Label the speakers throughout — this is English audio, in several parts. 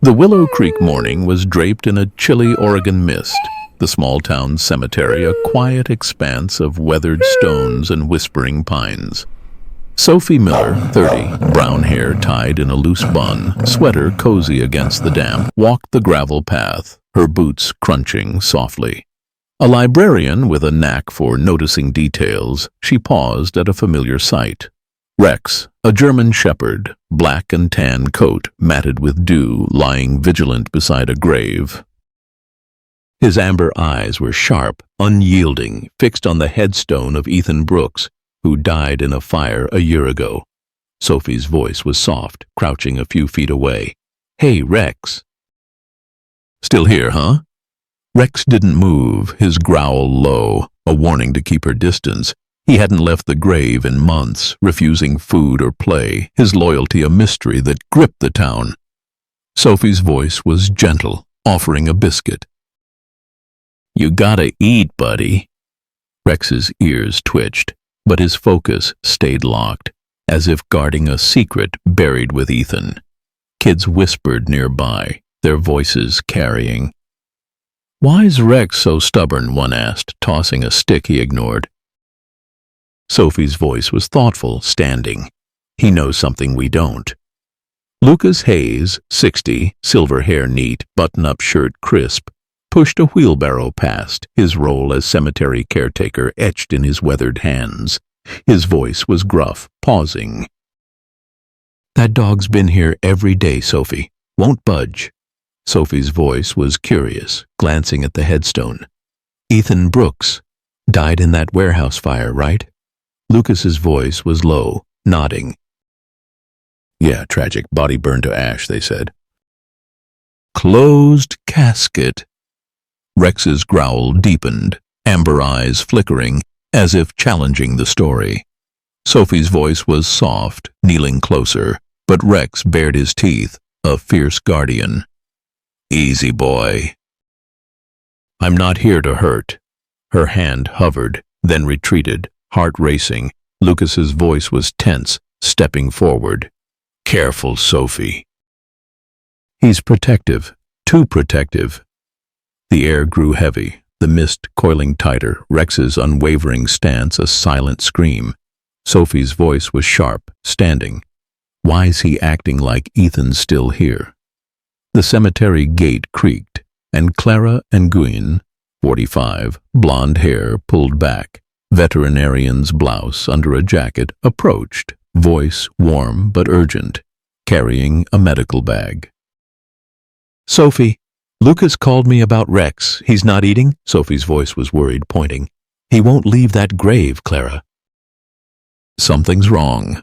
Speaker 1: The Willow Creek morning was draped in a chilly Oregon mist, the small town cemetery a quiet expanse of weathered stones and whispering pines. Sophie Miller, 30, brown hair tied in a loose bun, sweater cozy against the damp, walked the gravel path, her boots crunching softly. A librarian with a knack for noticing details, she paused at a familiar sight. Rex, a German shepherd, black and tan coat matted with dew, lying vigilant beside a grave. His amber eyes were sharp, unyielding, fixed on the headstone of Ethan Brooks, who died in a fire a year ago. Sophie's voice was soft, crouching a few feet away. "Hey, Rex." "Still here, huh?" Rex didn't move, his growl low, a warning to keep her distance. He hadn't left the grave in months, refusing food or play, his loyalty a mystery that gripped the town. Sophie's voice was gentle, offering a biscuit. "You gotta eat, buddy." Rex's ears twitched, but his focus stayed locked, as if guarding a secret buried with Ethan. Kids whispered nearby, their voices carrying. "Why's Rex so stubborn?" one asked, tossing a stick he ignored. Sophie's voice was thoughtful, standing. "He knows something we don't." Lucas Hayes, 60, silver hair neat, button-up shirt crisp, pushed a wheelbarrow past, his role as cemetery caretaker etched in his weathered hands. His voice was gruff, pausing. "That dog's been here every day, Sophie. Won't budge." Sophie's voice was curious, glancing at the headstone. "Ethan Brooks died in that warehouse fire, right?" Lucas's voice was low, nodding. "Yeah, tragic. Body burned to ash," they said. "Closed casket." Rex's growl deepened, amber eyes flickering, as if challenging the story. Sophie's voice was soft, kneeling closer, but Rex bared his teeth, a fierce guardian. "Easy, boy. I'm not here to hurt." Her hand hovered, then retreated, heart racing. Lucas's voice was tense, stepping forward. "Careful, Sophie." "He's protective, too protective." The air grew heavy, the mist coiling tighter, Rex's unwavering stance a silent scream. Sophie's voice was sharp, standing. "Why's he acting like Ethan's still here?" The cemetery gate creaked, and Clara Nguyen, 45, blonde hair pulled back, veterinarian's blouse under a jacket, approached, voice warm but urgent, carrying a medical bag. "Sophie, Lucas called me about Rex. He's not eating?" Sophie's voice was worried, pointing. "He won't leave that grave, Clara." "Something's wrong."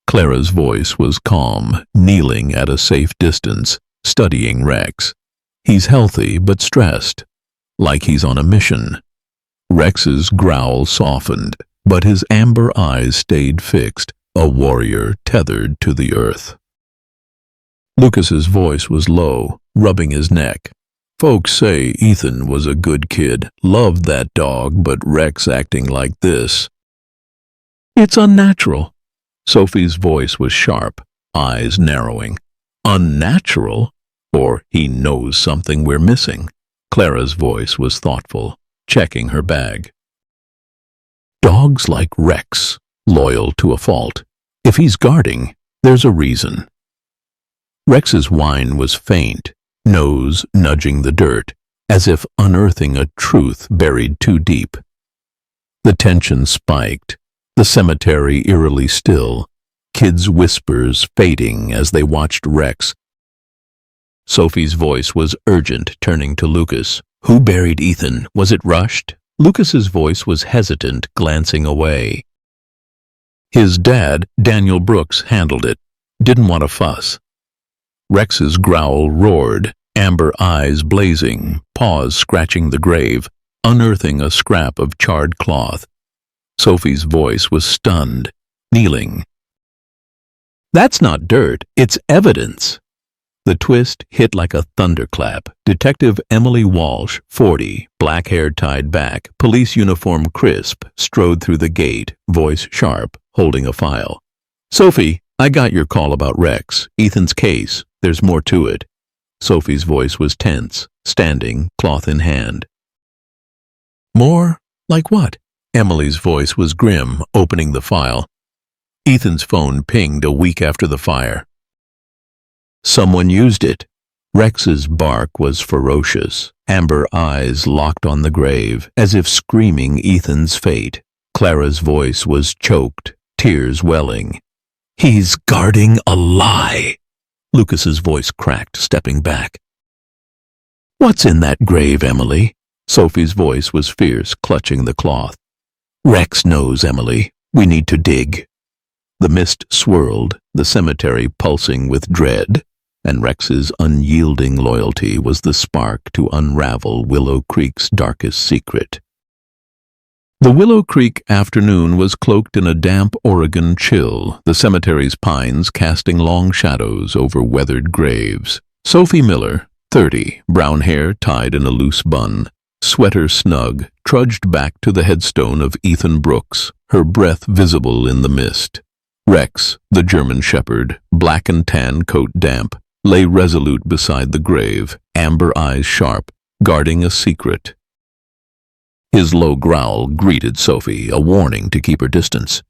Speaker 1: Clara's voice was calm, kneeling at a safe distance, studying Rex. "He's healthy but stressed, like he's on a mission." Rex's growl softened, but his amber eyes stayed fixed, a warrior tethered to the earth. Lucas's voice was low, rubbing his neck. "Folks say Ethan was a good kid, loved that dog, but Rex acting like this. It's unnatural." Sophie's voice was sharp, eyes narrowing. "Unnatural? Or he knows something we're missing?" Clara's voice was thoughtful, checking her bag. "Dogs like Rex, loyal to a fault. If he's guarding, there's a reason." Rex's whine was faint, nose nudging the dirt, as if unearthing a truth buried too deep. The tension spiked, the cemetery eerily still, kids' whispers fading as they watched Rex. Sophie's voice was urgent, turning to Lucas. "Who buried Ethan? Was it rushed?" Lucas's voice was hesitant, glancing away. "His dad, Daniel Brooks, handled it. Didn't want a fuss." Rex's growl roared, amber eyes blazing, paws scratching the grave, unearthing a scrap of charred cloth. Sophie's voice was stunned, kneeling. "That's not dirt, it's evidence." The twist hit like a thunderclap. Detective Emily Walsh, 40, black hair tied back, police uniform crisp, strode through the gate, voice sharp, holding a file. "Sophie, I got your call about Rex, Ethan's case. There's more to it." Sophie's voice was tense, standing, cloth in hand. More? Like what? Emily's voice was grim, opening the file. Ethan's phone pinged a week after the fire. Someone used it. Rex's bark was ferocious, amber eyes locked on the grave, as if screaming Ethan's fate. Clara's voice was choked, tears welling. He's guarding a lie. Lucas's voice cracked, stepping back. What's in that grave, Emily? Sophie's voice was fierce, clutching the cloth. Rex knows, Emily. We need to dig. The mist swirled, the cemetery pulsing with dread, and Rex's unyielding loyalty was the spark to unravel Willow Creek's darkest secret. The Willow Creek afternoon was cloaked in a damp Oregon chill, the cemetery's pines casting long shadows over weathered graves. Sophie Miller, 30, brown hair tied in a loose bun, sweater snug, trudged back to the headstone of Ethan Brooks, her breath visible in the mist. Rex, the German shepherd, black and tan coat damp, lay resolute beside the grave, amber eyes sharp, guarding a secret. His low growl greeted Sophie, a warning to keep her distance.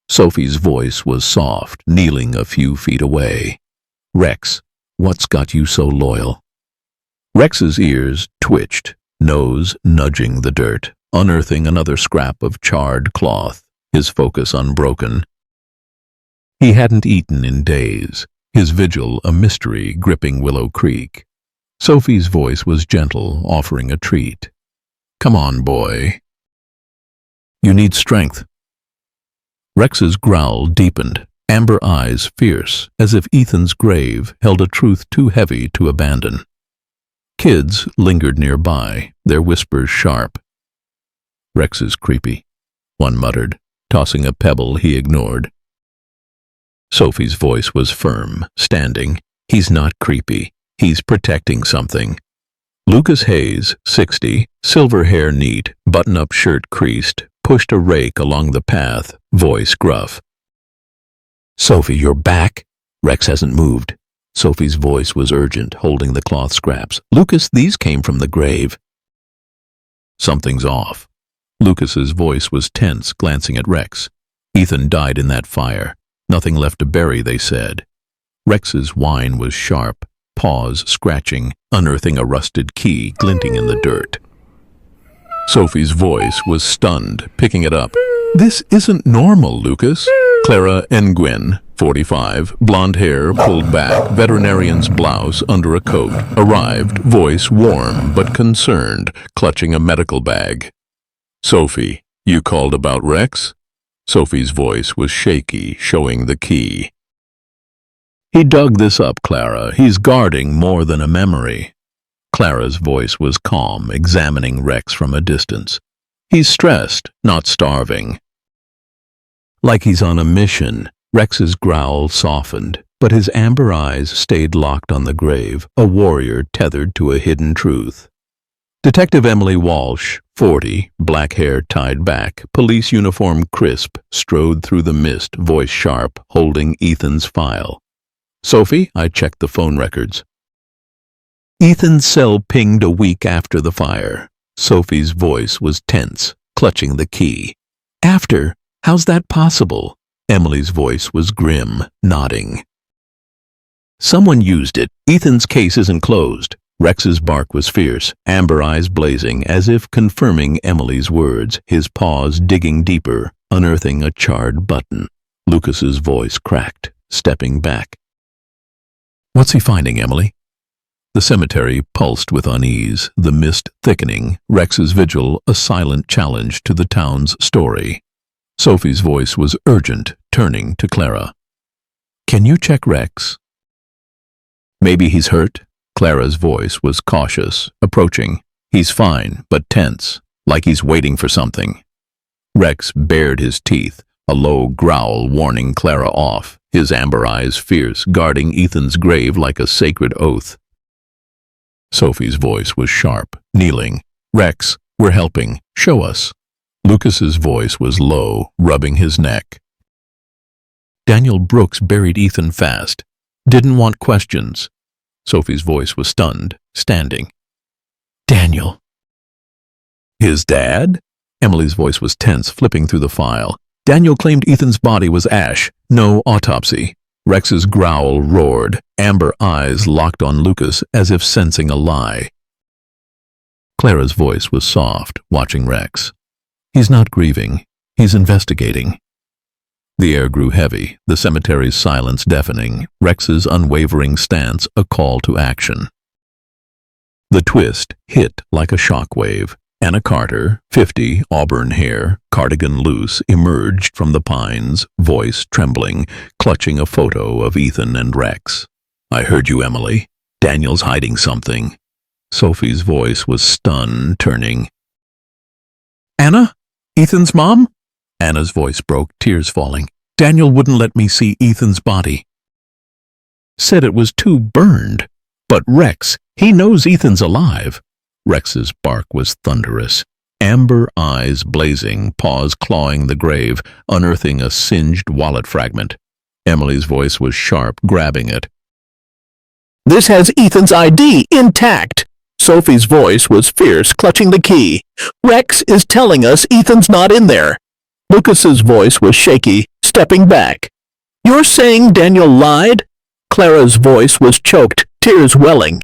Speaker 1: Sophie's voice was soft, kneeling a few feet away. Rex, what's got you so loyal? Rex's ears twitched, nose nudging the dirt, unearthing another scrap of charred cloth, his focus unbroken. He hadn't eaten in days, his vigil a mystery gripping Willow Creek. Sophie's voice was gentle, offering a treat. Come on, boy. You need strength. Rex's growl deepened, amber eyes fierce, as if Ethan's grave held a truth too heavy to abandon. Kids lingered nearby, their whispers sharp. Rex is creepy, one muttered, tossing a pebble he ignored. Sophie's voice was firm, standing. He's not creepy. He's protecting something. Lucas Hayes, 60, silver hair neat, button-up shirt creased, pushed a rake along the path, voice gruff. Sophie, you're back? Rex hasn't moved. Sophie's voice was urgent, holding the cloth scraps. Lucas, these came from the grave. Something's off. Lucas's voice was tense, glancing at Rex. Ethan died in that fire. Nothing left to bury, they said. Rex's whine was sharp, paws scratching, unearthing a rusted key glinting in the dirt. Sophie's voice was stunned, picking it up. This isn't normal, Lucas. Clara Nguyen, 45, blonde hair pulled back, veterinarian's blouse under a coat, arrived, voice warm but concerned, clutching a medical bag. Sophie, you called about Rex? Sophie's voice was shaky, showing the key. He dug this up, Clara. He's guarding more than a memory. Clara's voice was calm, examining Rex from a distance. He's stressed, not starving. Like he's on a mission. Rex's growl softened, but his amber eyes stayed locked on the grave, a warrior tethered to a hidden truth. Detective Emily Walsh, 40, black hair tied back, police uniform crisp, strode through the mist, voice sharp, holding Ethan's file. Sophie, I checked the phone records. Ethan's cell pinged a week after the fire. Sophie's voice was tense, clutching the key. After? How's that possible? Emily's voice was grim, nodding. Someone used it. Ethan's case isn't closed. Rex's bark was fierce, amber eyes blazing, as if confirming Emily's words, his paws digging deeper, unearthing a charred button. Lucas's voice cracked, stepping back. What's he finding, Emily? The cemetery pulsed with unease, the mist thickening, Rex's vigil a silent challenge to the town's story. Sophie's voice was urgent, turning to Clara. Can you check Rex? Maybe he's hurt? Clara's voice was cautious, approaching. He's fine, but tense, like he's waiting for something. Rex bared his teeth, a low growl warning Clara off, his amber eyes fierce, guarding Ethan's grave like a sacred oath. Sophie's voice was sharp, kneeling. Rex, we're helping. Show us. Lucas's voice was low, rubbing his neck. Daniel Brooks buried Ethan fast. Didn't want questions. Sophie's voice was stunned, standing. Daniel. His dad? Emily's voice was tense, flipping through the file. Daniel claimed Ethan's body was ash. No autopsy. Rex's growl roared, amber eyes locked on Lucas as if sensing a lie. Clara's voice was soft, watching Rex. He's not grieving. He's investigating. The air grew heavy, the cemetery's silence deafening, Rex's unwavering stance a call to action. The twist hit like a shockwave. Anna Carter, 50, auburn hair, cardigan loose, emerged from the pines, voice trembling, clutching a photo of Ethan and Rex. I heard you, Emily. Daniel's hiding something. Sophie's voice was stunned, turning. Anna? Ethan's mom? Anna's voice broke, tears falling. Daniel wouldn't let me see Ethan's body. Said it was too burned. But Rex, he knows Ethan's alive. Rex's bark was thunderous. Amber eyes blazing, paws clawing the grave, unearthing a singed wallet fragment. Emily's voice was sharp, grabbing it. This has Ethan's ID intact. Sophie's voice was fierce, clutching the key. Rex is telling us Ethan's not in there. Lucas's voice was shaky, stepping back. You're saying Daniel lied? Clara's voice was choked, tears welling.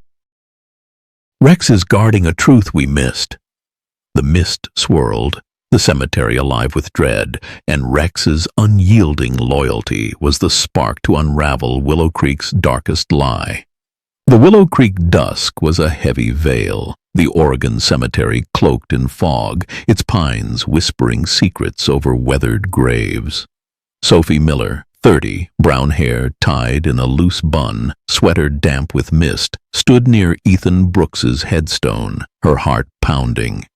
Speaker 1: Rex is guarding a truth we missed. The mist swirled, the cemetery alive with dread, and Rex's unyielding loyalty was the spark to unravel Willow Creek's darkest lie. The Willow Creek dusk was a heavy veil, the Oregon cemetery cloaked in fog, its pines whispering secrets over weathered graves. Sophie Miller, 30, brown hair tied in a loose bun, sweater damp with mist, stood near Ethan Brooks's headstone, her heart pounding.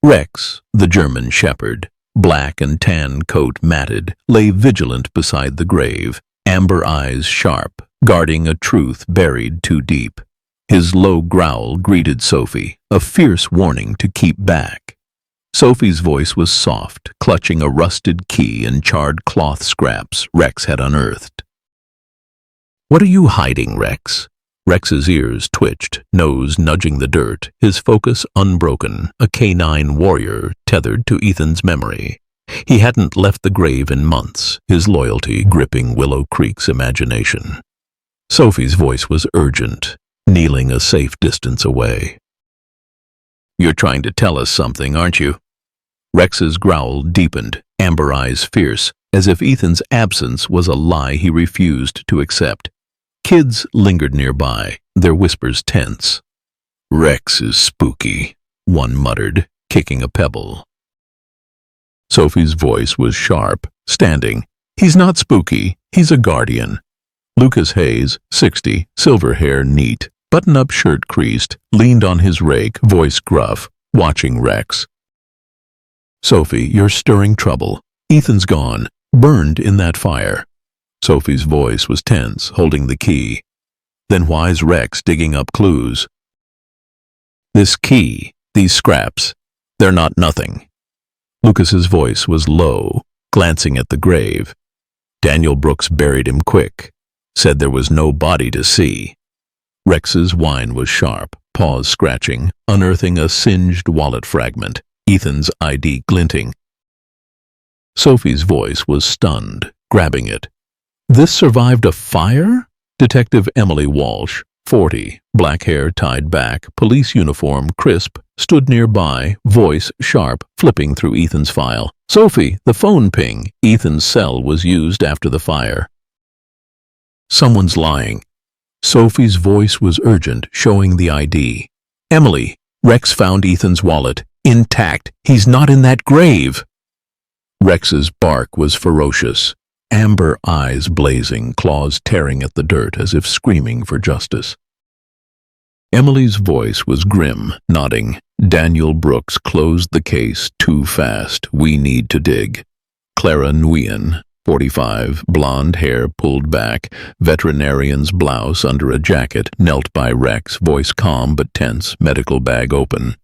Speaker 1: Rex, the German shepherd, black and tan coat matted, lay vigilant beside the grave, amber eyes sharp, guarding a truth buried too deep. His low growl greeted Sophie, a fierce warning to keep back. Sophie's voice was soft, clutching a rusted key and charred cloth scraps Rex had unearthed. What are you hiding, Rex? Rex's ears twitched, nose nudging the dirt, his focus unbroken, a canine warrior tethered to Ethan's memory. He hadn't left the grave in months, his loyalty gripping Willow Creek's imagination. Sophie's voice was urgent, kneeling a safe distance away. You're trying to tell us something, aren't you? Rex's growl deepened, amber eyes fierce, as if Ethan's absence was a lie he refused to accept. Kids lingered nearby, their whispers tense. Rex is spooky, one muttered, kicking a pebble. Sophie's voice was sharp, standing. He's not spooky, he's a guardian. Lucas Hayes, 60, silver hair neat, button-up shirt creased, leaned on his rake, voice gruff, watching Rex. Sophie, you're stirring trouble. Ethan's gone, burned in that fire. Sophie's voice was tense, holding the key. Then why's Rex digging up clues? This key, these scraps, they're not nothing. Lucas's voice was low, glancing at the grave. Daniel Brooks buried him quick, said there was no body to see. Rex's whine was sharp, paws scratching, unearthing a singed wallet fragment, Ethan's ID glinting. Sophie's voice was stunned, grabbing it. This survived a fire? Detective Emily Walsh, 40, black hair tied back, police uniform crisp, stood nearby, voice sharp, flipping through Ethan's file. Sophie, the phone ping. Ethan's cell was used after the fire. Someone's lying. Sophie's voice was urgent, showing the ID. Emily, Rex found Ethan's wallet. Intact. He's not in that grave. Rex's bark was ferocious. Amber eyes blazing, claws tearing at the dirt as if screaming for justice. Emily's voice was grim, nodding. Daniel Brooks closed the case too fast. We need to dig. Clara Nguyen, 45, blonde hair pulled back, veterinarian's blouse under a jacket, knelt by Rex, voice calm but tense, medical bag open.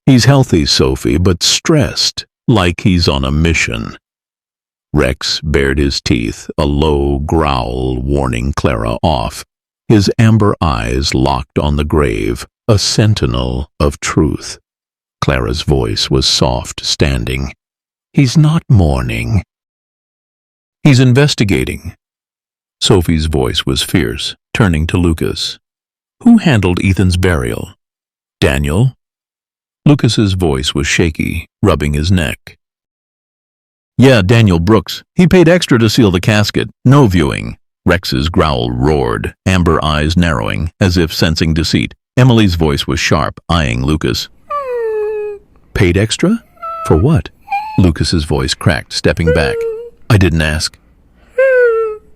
Speaker 1: He's healthy, Sophie, but stressed, like he's on a mission. Rex bared his teeth, a low growl warning Clara off. his amber eyes locked on the grave, a sentinel of truth. Clara's voice was soft, standing. He's not mourning. He's investigating. Sophie's voice was fierce, turning to Lucas. Who handled Ethan's burial? Daniel? Lucas's voice was shaky, rubbing his neck. Yeah, Daniel Brooks. He paid extra to seal the casket. No viewing. Rex's growl roared, amber eyes narrowing, as if sensing deceit. Emily's voice was sharp, eyeing Lucas. Paid extra? For what? Lucas's voice cracked, stepping back. I didn't ask.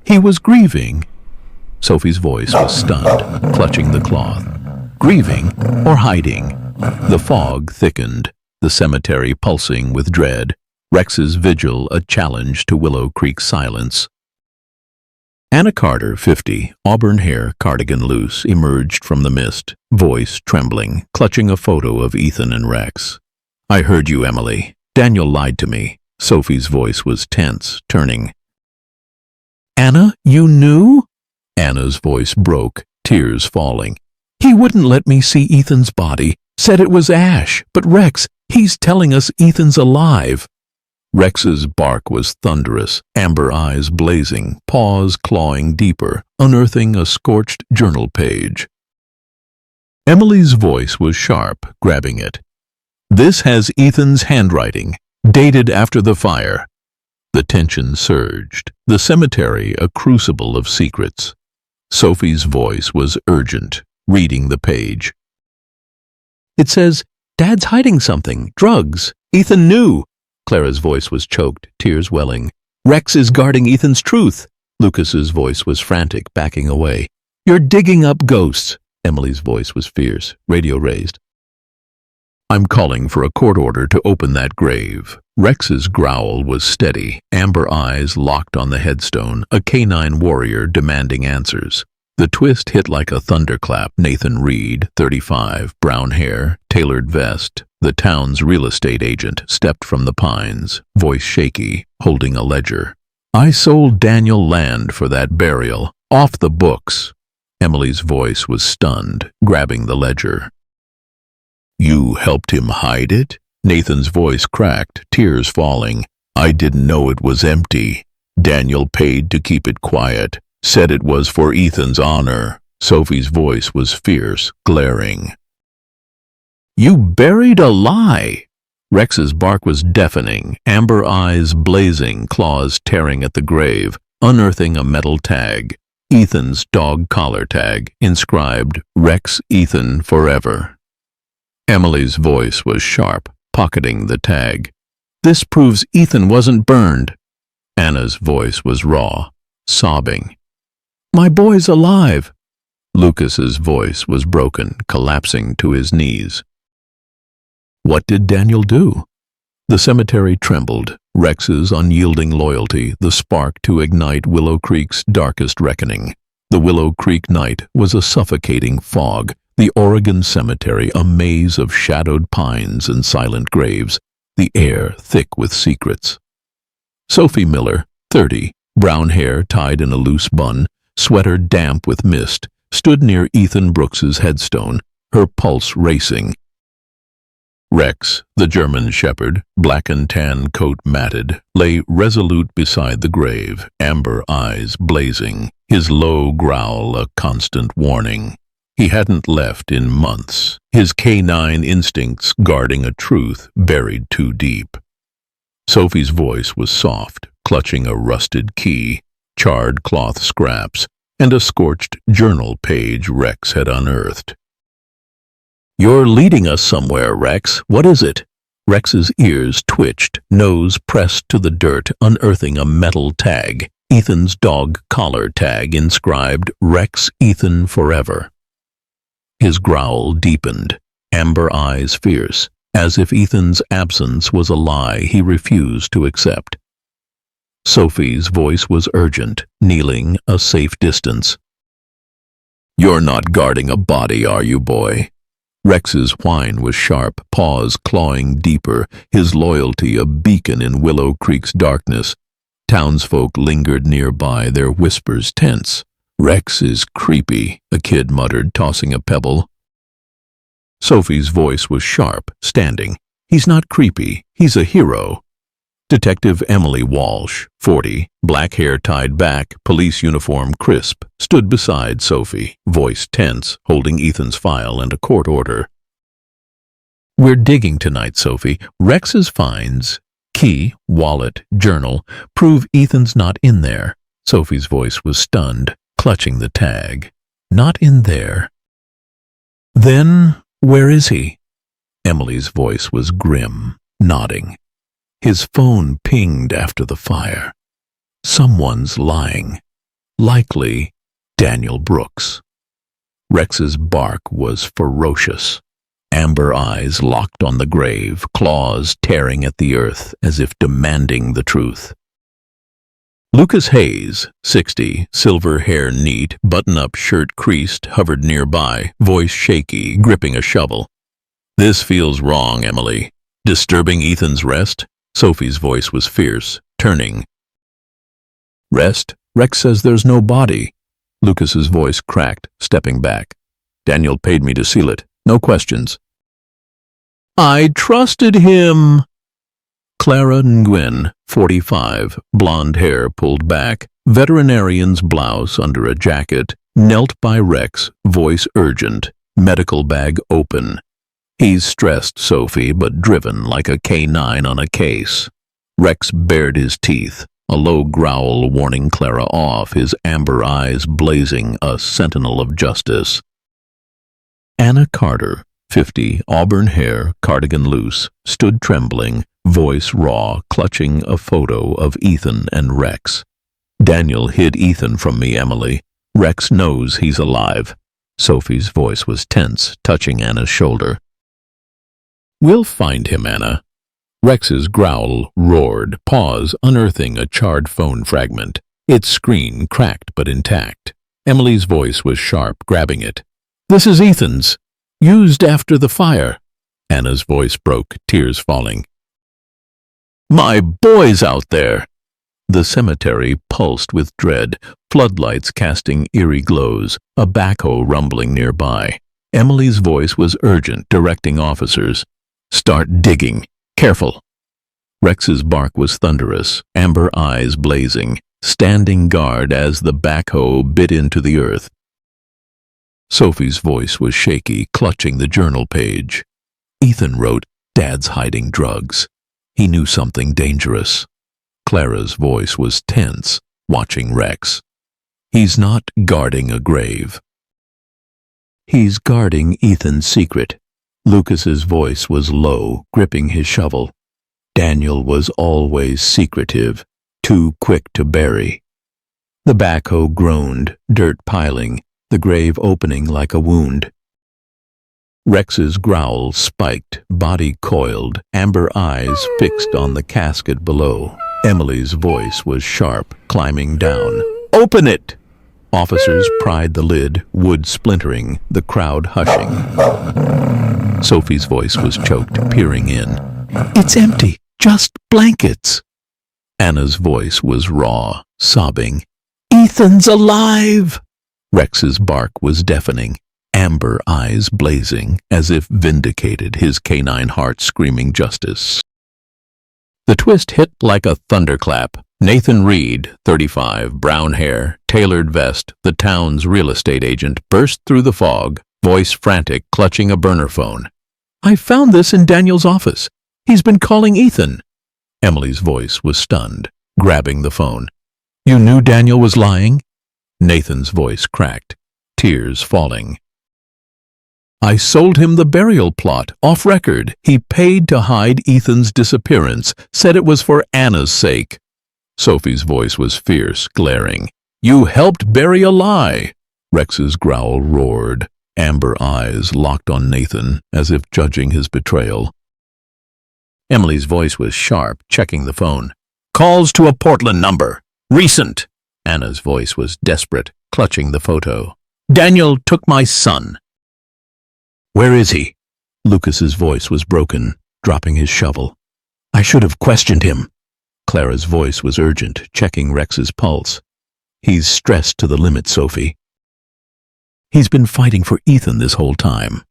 Speaker 1: He was grieving. Sophie's voice was stunned, clutching the cloth. Grieving or hiding? The fog thickened, the cemetery pulsing with dread. Rex's vigil a challenge to Willow Creek's silence. Anna Carter, 50, auburn hair, cardigan loose, emerged from the mist, voice trembling, clutching a photo of Ethan and Rex. I heard you, Emily. Daniel lied to me. Sophie's voice was tense, turning. Anna, you knew? Anna's voice broke, tears falling. He wouldn't let me see Ethan's body, said it was ash, but Rex, he's telling us Ethan's alive. Rex's bark was thunderous, amber eyes blazing, paws clawing deeper, unearthing a scorched journal page. Emily's voice was sharp, grabbing it. This has Ethan's handwriting, dated after the fire. The tension surged, the cemetery a crucible of secrets. Sophie's voice was urgent, reading the page. It says, Dad's hiding something, drugs. Ethan knew. Clara's voice was choked, tears welling. Rex is guarding Ethan's truth. Lucas's voice was frantic, backing away. You're digging up ghosts. Emily's voice was fierce, radio raised. I'm calling for a court order to open that grave. Rex's growl was steady, amber eyes locked on the headstone, a canine warrior demanding answers. The twist hit like a thunderclap. Nathan Reed, 35, brown hair, tailored vest, the town's real estate agent, stepped from the pines, voice shaky, holding a ledger. I sold Daniel land for that burial, off the books. Emily's voice was stunned, grabbing the ledger. You helped him hide it? Nathan's voice cracked, tears falling. I didn't know it was empty. Daniel paid to keep it quiet, said it was for Ethan's honor. Sophie's voice was fierce, glaring. You buried a lie! Rex's bark was deafening, amber eyes blazing, claws tearing at the grave, unearthing a metal tag. Ethan's dog collar tag, inscribed, Rex Ethan Forever. Emily's voice was sharp, pocketing the tag. This proves Ethan wasn't burned. Anna's voice was raw, sobbing. My boy's alive. Lucas's voice was broken, collapsing to his knees. What did Daniel do? The cemetery trembled, Rex's unyielding loyalty, the spark to ignite Willow Creek's darkest reckoning. The Willow Creek night was a suffocating fog, the Oregon cemetery a maze of shadowed pines and silent graves, the air thick with secrets. Sophie Miller, 30, brown hair tied in a loose bun, sweater damp with mist, stood near Ethan Brooks's headstone, her pulse racing. Rex, the German shepherd, black and tan coat matted, lay resolute beside the grave, amber eyes blazing, his low growl a constant warning. He hadn't left in months, his canine instincts guarding a truth buried too deep. Sophie's voice was soft, clutching a rusted key, charred cloth scraps, and a scorched journal page Rex had unearthed. You're leading us somewhere, Rex. What is it? Rex's ears twitched, nose pressed to the dirt, unearthing a metal tag, Ethan's dog collar tag inscribed, Rex Ethan Forever. His growl deepened, amber eyes fierce, as if Ethan's absence was a lie he refused to accept. Sophie's voice was urgent, kneeling a safe distance. You're not guarding a body, are you, boy? Rex's whine was sharp, paws clawing deeper, his loyalty a beacon in Willow Creek's darkness. Townsfolk lingered nearby, their whispers tense. Rex is creepy, a kid muttered, tossing a pebble. Sophie's voice was sharp, standing. He's not creepy, he's a hero. Detective Emily Walsh, 40, black hair tied back, police uniform crisp, stood beside Sophie, voice tense, holding Ethan's file and a court order. We're digging tonight, Sophie. Rex's finds, key, wallet, journal, prove Ethan's not in there. Sophie's voice was stunned, clutching the tag. Not in there. Then, where is he? Emily's voice was grim, nodding. His phone pinged after the fire. Someone's lying. Likely Daniel Brooks. Rex's bark was ferocious. Amber eyes locked on the grave, claws tearing at the earth as if demanding the truth. Lucas Hayes, 60, silver hair neat, button-up shirt creased, hovered nearby, voice shaky, gripping a shovel. This feels wrong, Emily. Disturbing Ethan's rest? Sophie's voice was fierce, turning. Rest? Rex says there's no body. Lucas's voice cracked, stepping back. Daniel paid me to seal it. No questions. I trusted him. Clara Nguyen, 45, blonde hair pulled back, veterinarian's blouse under a jacket, knelt by Rex, voice urgent, medical bag open. He's stressed, Sophie, but driven like a K9 on a case. Rex bared his teeth, a low growl warning Clara off, his amber eyes blazing, a sentinel of justice. Anna Carter, 50, auburn hair, cardigan loose, stood trembling, voice raw, clutching a photo of Ethan and Rex. Daniel hid Ethan from me, Emily. Rex knows he's alive. Sophie's voice was tense, touching Anna's shoulder. We'll find him, Anna. Rex's growl roared, pause, unearthing a charred phone fragment. Its screen cracked but intact. Emily's voice was sharp, grabbing it. This is Ethan's. Used after the fire. Anna's voice broke, tears falling. My boy's out there. The cemetery pulsed with dread, floodlights casting eerie glows, a backhoe rumbling nearby. Emily's voice was urgent, directing officers. Start digging. Careful. Rex's bark was thunderous, amber eyes blazing, standing guard as the backhoe bit into the earth. Sophie's voice was shaky, clutching the journal page. Ethan wrote, Dad's hiding drugs. He knew something dangerous. Clara's voice was tense, watching Rex. He's not guarding a grave. He's guarding Ethan's secret. Lucas's voice was low, gripping his shovel. Daniel was always secretive, too quick to bury. The backhoe groaned, dirt piling, the grave opening like a wound. Rex's growl spiked, body coiled, amber eyes fixed on the casket below. Emily's voice was sharp, climbing down. Open it! Officers pried the lid, wood splintering, the crowd hushing. Sophie's voice was choked, peering in. It's empty, just blankets. Anna's voice was raw, sobbing. Ethan's alive! Rex's bark was deafening, amber eyes blazing, as if vindicated, his canine heart screaming justice. The twist hit like a thunderclap. Nathan Reed, 35, brown hair, tailored vest, the town's real estate agent, burst through the fog, voice frantic, clutching a burner phone. I found this in Daniel's office. He's been calling Ethan. Emily's voice was stunned, grabbing the phone. You knew Daniel was lying? Nathan's voice cracked, tears falling. I sold him the burial plot, off record. He paid to hide Ethan's disappearance, said it was for Anna's sake. Sophie's voice was fierce, glaring. You helped bury a lie. Rex's growl roared, amber eyes locked on Nathan, as if judging his betrayal. Emily's voice was sharp, checking the phone. Calls to a Portland number. Recent. Anna's voice was desperate, clutching the photo. Daniel took my son. Where is he? Lucas's voice was broken, dropping his shovel. I should have questioned him. Clara's voice was urgent, checking Rex's pulse. He's stressed to the limit, Sophie. He's been fighting for Ethan this whole time.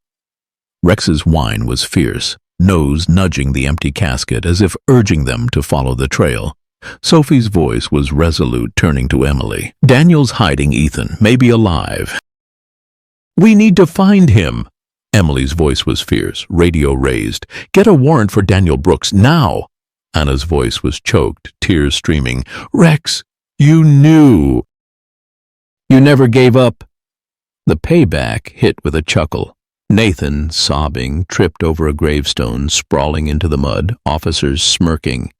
Speaker 1: Rex's whine was fierce, nose nudging the empty casket as if urging them to follow the trail. Sophie's voice was resolute, turning to Emily. Daniel's hiding Ethan, maybe alive. We need to find him. Emily's voice was fierce, radio raised. Get a warrant for Daniel Brooks, now. Anna's voice was choked, tears streaming. Rex, you knew. You never gave up. The payback hit with a chuckle. Nathan, sobbing, tripped over a gravestone, sprawling into the mud, officers smirking.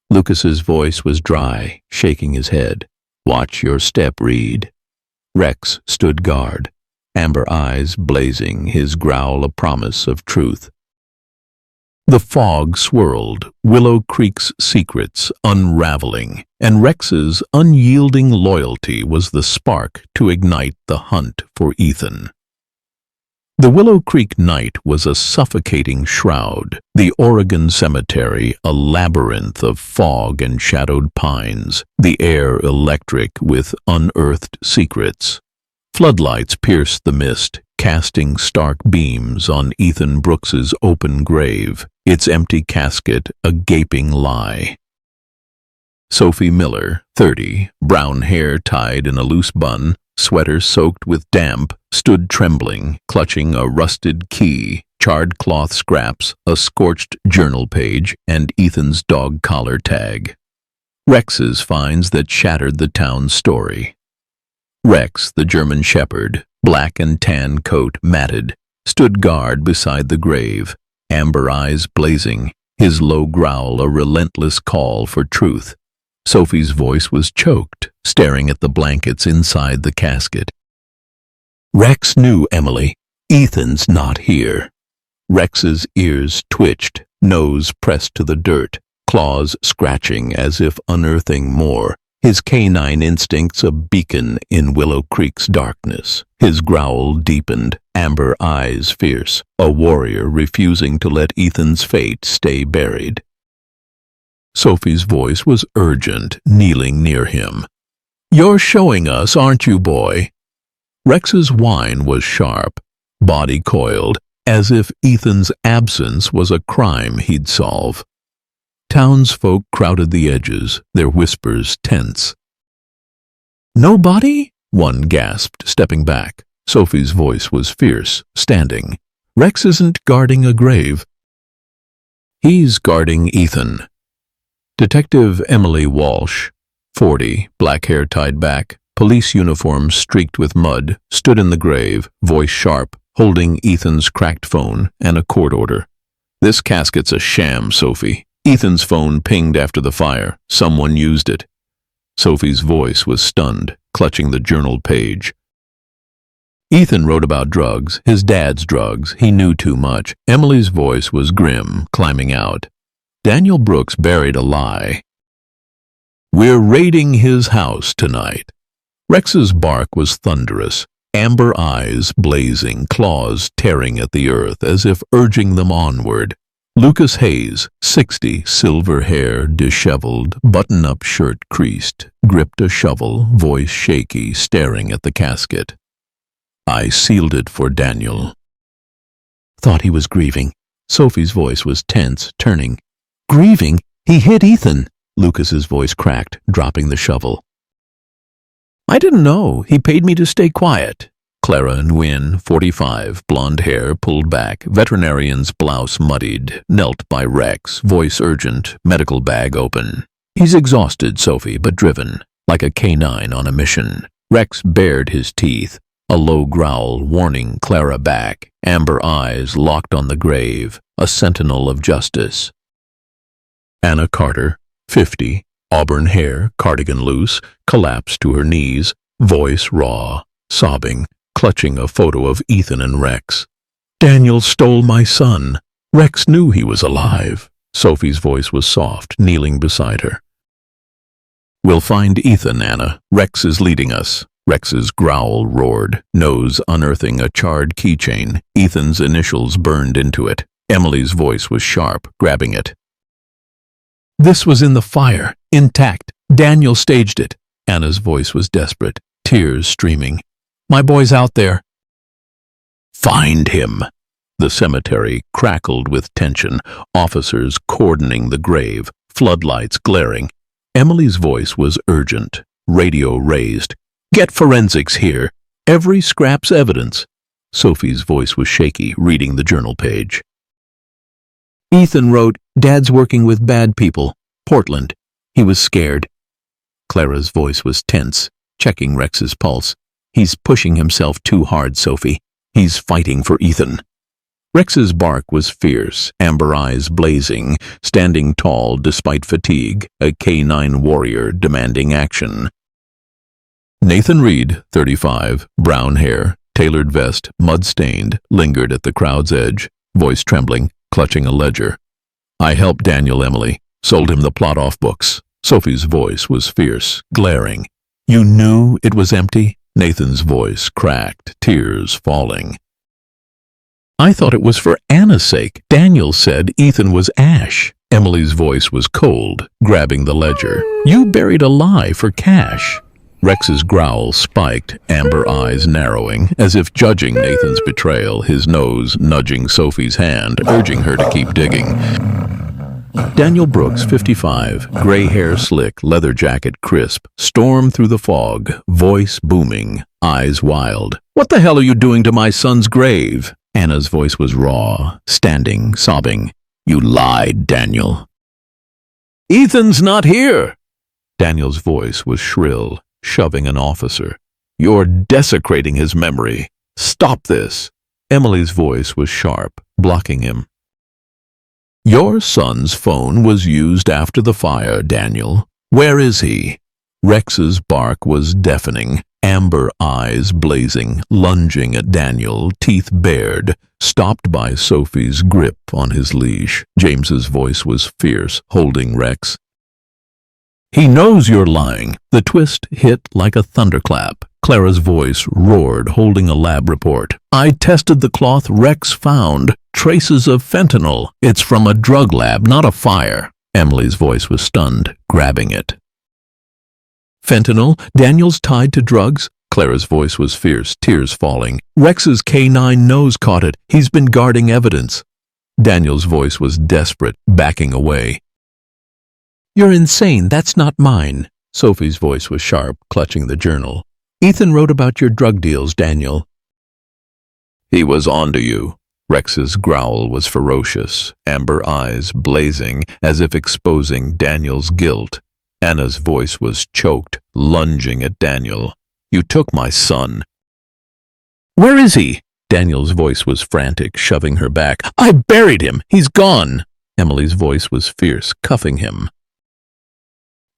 Speaker 1: Lucas's voice was dry, shaking his head. Watch your step, Reed. Rex stood guard, amber eyes blazing, his growl a promise of truth. The fog swirled, Willow Creek's secrets unraveling, and Rex's unyielding loyalty was the spark to ignite the hunt for Ethan. The Willow Creek night was a suffocating shroud, the Oregon cemetery a labyrinth of fog and shadowed pines, the air electric with unearthed secrets. Floodlights pierced the mist, casting stark beams on Ethan Brooks's open grave, its empty casket a gaping lie. Sophie Miller, 30, brown hair tied in a loose bun, sweater soaked with damp, stood trembling, clutching a rusted key, charred cloth scraps, a scorched journal page, and Ethan's dog collar tag. Rex's finds that shattered the town's story. Rex, the German shepherd, black and tan coat matted, stood guard beside the grave, amber eyes blazing, his low growl a relentless call for truth. Sophie's voice was choked, staring at the blankets inside the casket. Rex knew, Emily. Ethan's not here. Rex's ears twitched, nose pressed to the dirt, claws scratching as if unearthing more, his canine instincts a beacon in Willow Creek's darkness. His growl deepened, amber eyes fierce, a warrior refusing to let Ethan's fate stay buried. Sophie's voice was urgent, kneeling near him. You're showing us, aren't you, boy? Rex's whine was sharp, body coiled, as if Ethan's absence was a crime he'd solve. Townsfolk crowded the edges, their whispers tense. Nobody? One gasped, stepping back. Sophie's voice was fierce, standing. Rex isn't guarding a grave. He's guarding Ethan. Detective Emily Walsh, 40, black hair tied back, police uniform streaked with mud, stood in the grave, voice sharp, holding Ethan's cracked phone and a court order. This casket's a sham, Sophie. Ethan's phone pinged after the fire. Someone used it. Sophie's voice was stunned, clutching the journal page. Ethan wrote about drugs, his dad's drugs. He knew too much. Emily's voice was grim, climbing out. Daniel Brooks buried a lie. We're raiding his house tonight. Rex's bark was thunderous, amber eyes blazing, claws tearing at the earth as if urging them onward. Lucas Hayes, 60, silver hair, disheveled, button-up shirt creased, gripped a shovel, voice shaky, staring at the casket. I sealed it for Daniel. Thought he was grieving. Sophie's voice was tense, turning. Grieving? He hit Ethan. Lucas's voice cracked, dropping the shovel. I didn't know. He paid me to stay quiet. Clara Nguyen, 45, blonde hair pulled back, veterinarian's blouse muddied, knelt by Rex, voice urgent, medical bag open. He's exhausted, Sophie, but driven, like a canine on a mission. Rex bared his teeth, a low growl warning Clara back, amber eyes locked on the grave, a sentinel of justice. Anna Carter, 50, auburn hair, cardigan loose, collapsed to her knees, voice raw, sobbing, clutching a photo of Ethan and Rex. Daniel stole my son. Rex knew he was alive. Sophie's voice was soft, kneeling beside her. We'll find Ethan, Anna. Rex is leading us. Rex's growl roared, nose unearthing a charred keychain. Ethan's initials burned into it. Emily's voice was sharp, grabbing it. This was in the fire, intact. Daniel staged it. Anna's voice was desperate, tears streaming. "My boy's out there." "Find him." The cemetery crackled with tension, officers cordoning the grave, floodlights glaring. Emily's voice was urgent, radio raised. "Get forensics here. Every scrap's evidence." Sophie's voice was shaky, reading the journal page. "Ethan wrote, 'Dad's working with bad people. Portland.' He was scared." Clara's voice was tense, checking Rex's pulse. "He's pushing himself too hard, Sophie. He's fighting for Ethan." Rex's bark was fierce, amber eyes blazing, standing tall despite fatigue, a canine warrior demanding action. Nathan Reed, 35, brown hair, tailored vest, mud-stained, lingered at the crowd's edge, voice trembling, clutching a ledger. "I helped Daniel, Emily, sold him the plot-off books." Sophie's voice was fierce, glaring. "You knew it was empty?" Nathan's voice cracked, tears falling. "I thought it was for Anna's sake. Daniel said Ethan was Ash." Emily's voice was cold, grabbing the ledger. "You buried a lie for cash." Rex's growl spiked, amber eyes narrowing, as if judging Nathan's betrayal, his nose nudging Sophie's hand, urging her to keep digging. Daniel Brooks, 55, gray hair slick, leather jacket crisp, stormed through the fog, voice booming, eyes wild. "What the hell are you doing to my son's grave?" Anna's voice was raw, standing, sobbing. "You lied, Daniel." "Ethan's not here!" Daniel's voice was shrill, shoving an officer. "You're desecrating his memory. Stop this." Emily's voice was sharp, blocking him. "Your son's phone was used after the fire, Daniel. Where is he?" Rex's bark was deafening, amber eyes blazing, lunging at Daniel, teeth bared, stopped by Sophie's grip on his leash. James's voice was fierce, holding Rex. "He knows you're lying." The twist hit like a thunderclap. Clara's voice roared, holding a lab report. "I tested the cloth Rex found. Traces of fentanyl. It's from a drug lab, not a fire." Emily's voice was stunned, grabbing it. "Fentanyl? Daniel's tied to drugs?" Clara's voice was fierce, tears falling. "Rex's canine nose caught it. He's been guarding evidence." Daniel's voice was desperate, backing away. "You're insane. That's not mine." Sophie's voice was sharp, clutching the journal. "Ethan wrote about your drug deals, Daniel." "He was onto you." Rex's growl was ferocious, amber eyes blazing as if exposing Daniel's guilt. Anna's voice was choked, lunging at Daniel. "You took my son." "Where is he?" Daniel's voice was frantic, shoving her back. "I buried him. He's gone." Emily's voice was fierce, cuffing him.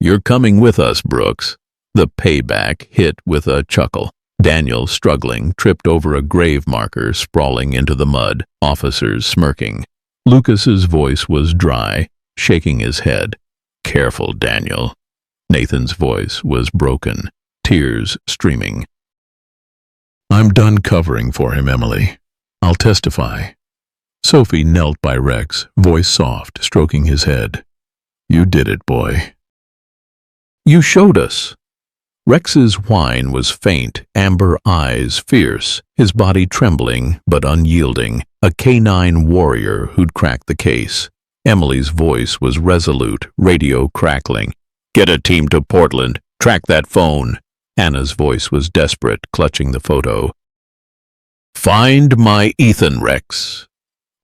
Speaker 1: "You're coming with us, Brooks." The payback hit with a chuckle. Daniel, struggling, tripped over a grave marker, sprawling into the mud, officers smirking. Lucas's voice was dry, shaking his head. "Careful, Daniel." Nathan's voice was broken, tears streaming. "I'm done covering for him, Emily. I'll testify." Sophie knelt by Rex, voice soft, stroking his head. "You did it, boy. You showed us." Rex's whine was faint, amber eyes fierce, his body trembling but unyielding, a canine warrior who'd cracked the case. Emily's voice was resolute, radio crackling. "Get a team to Portland. Track that phone." Anna's voice was desperate, clutching the photo. "Find my Ethan, Rex."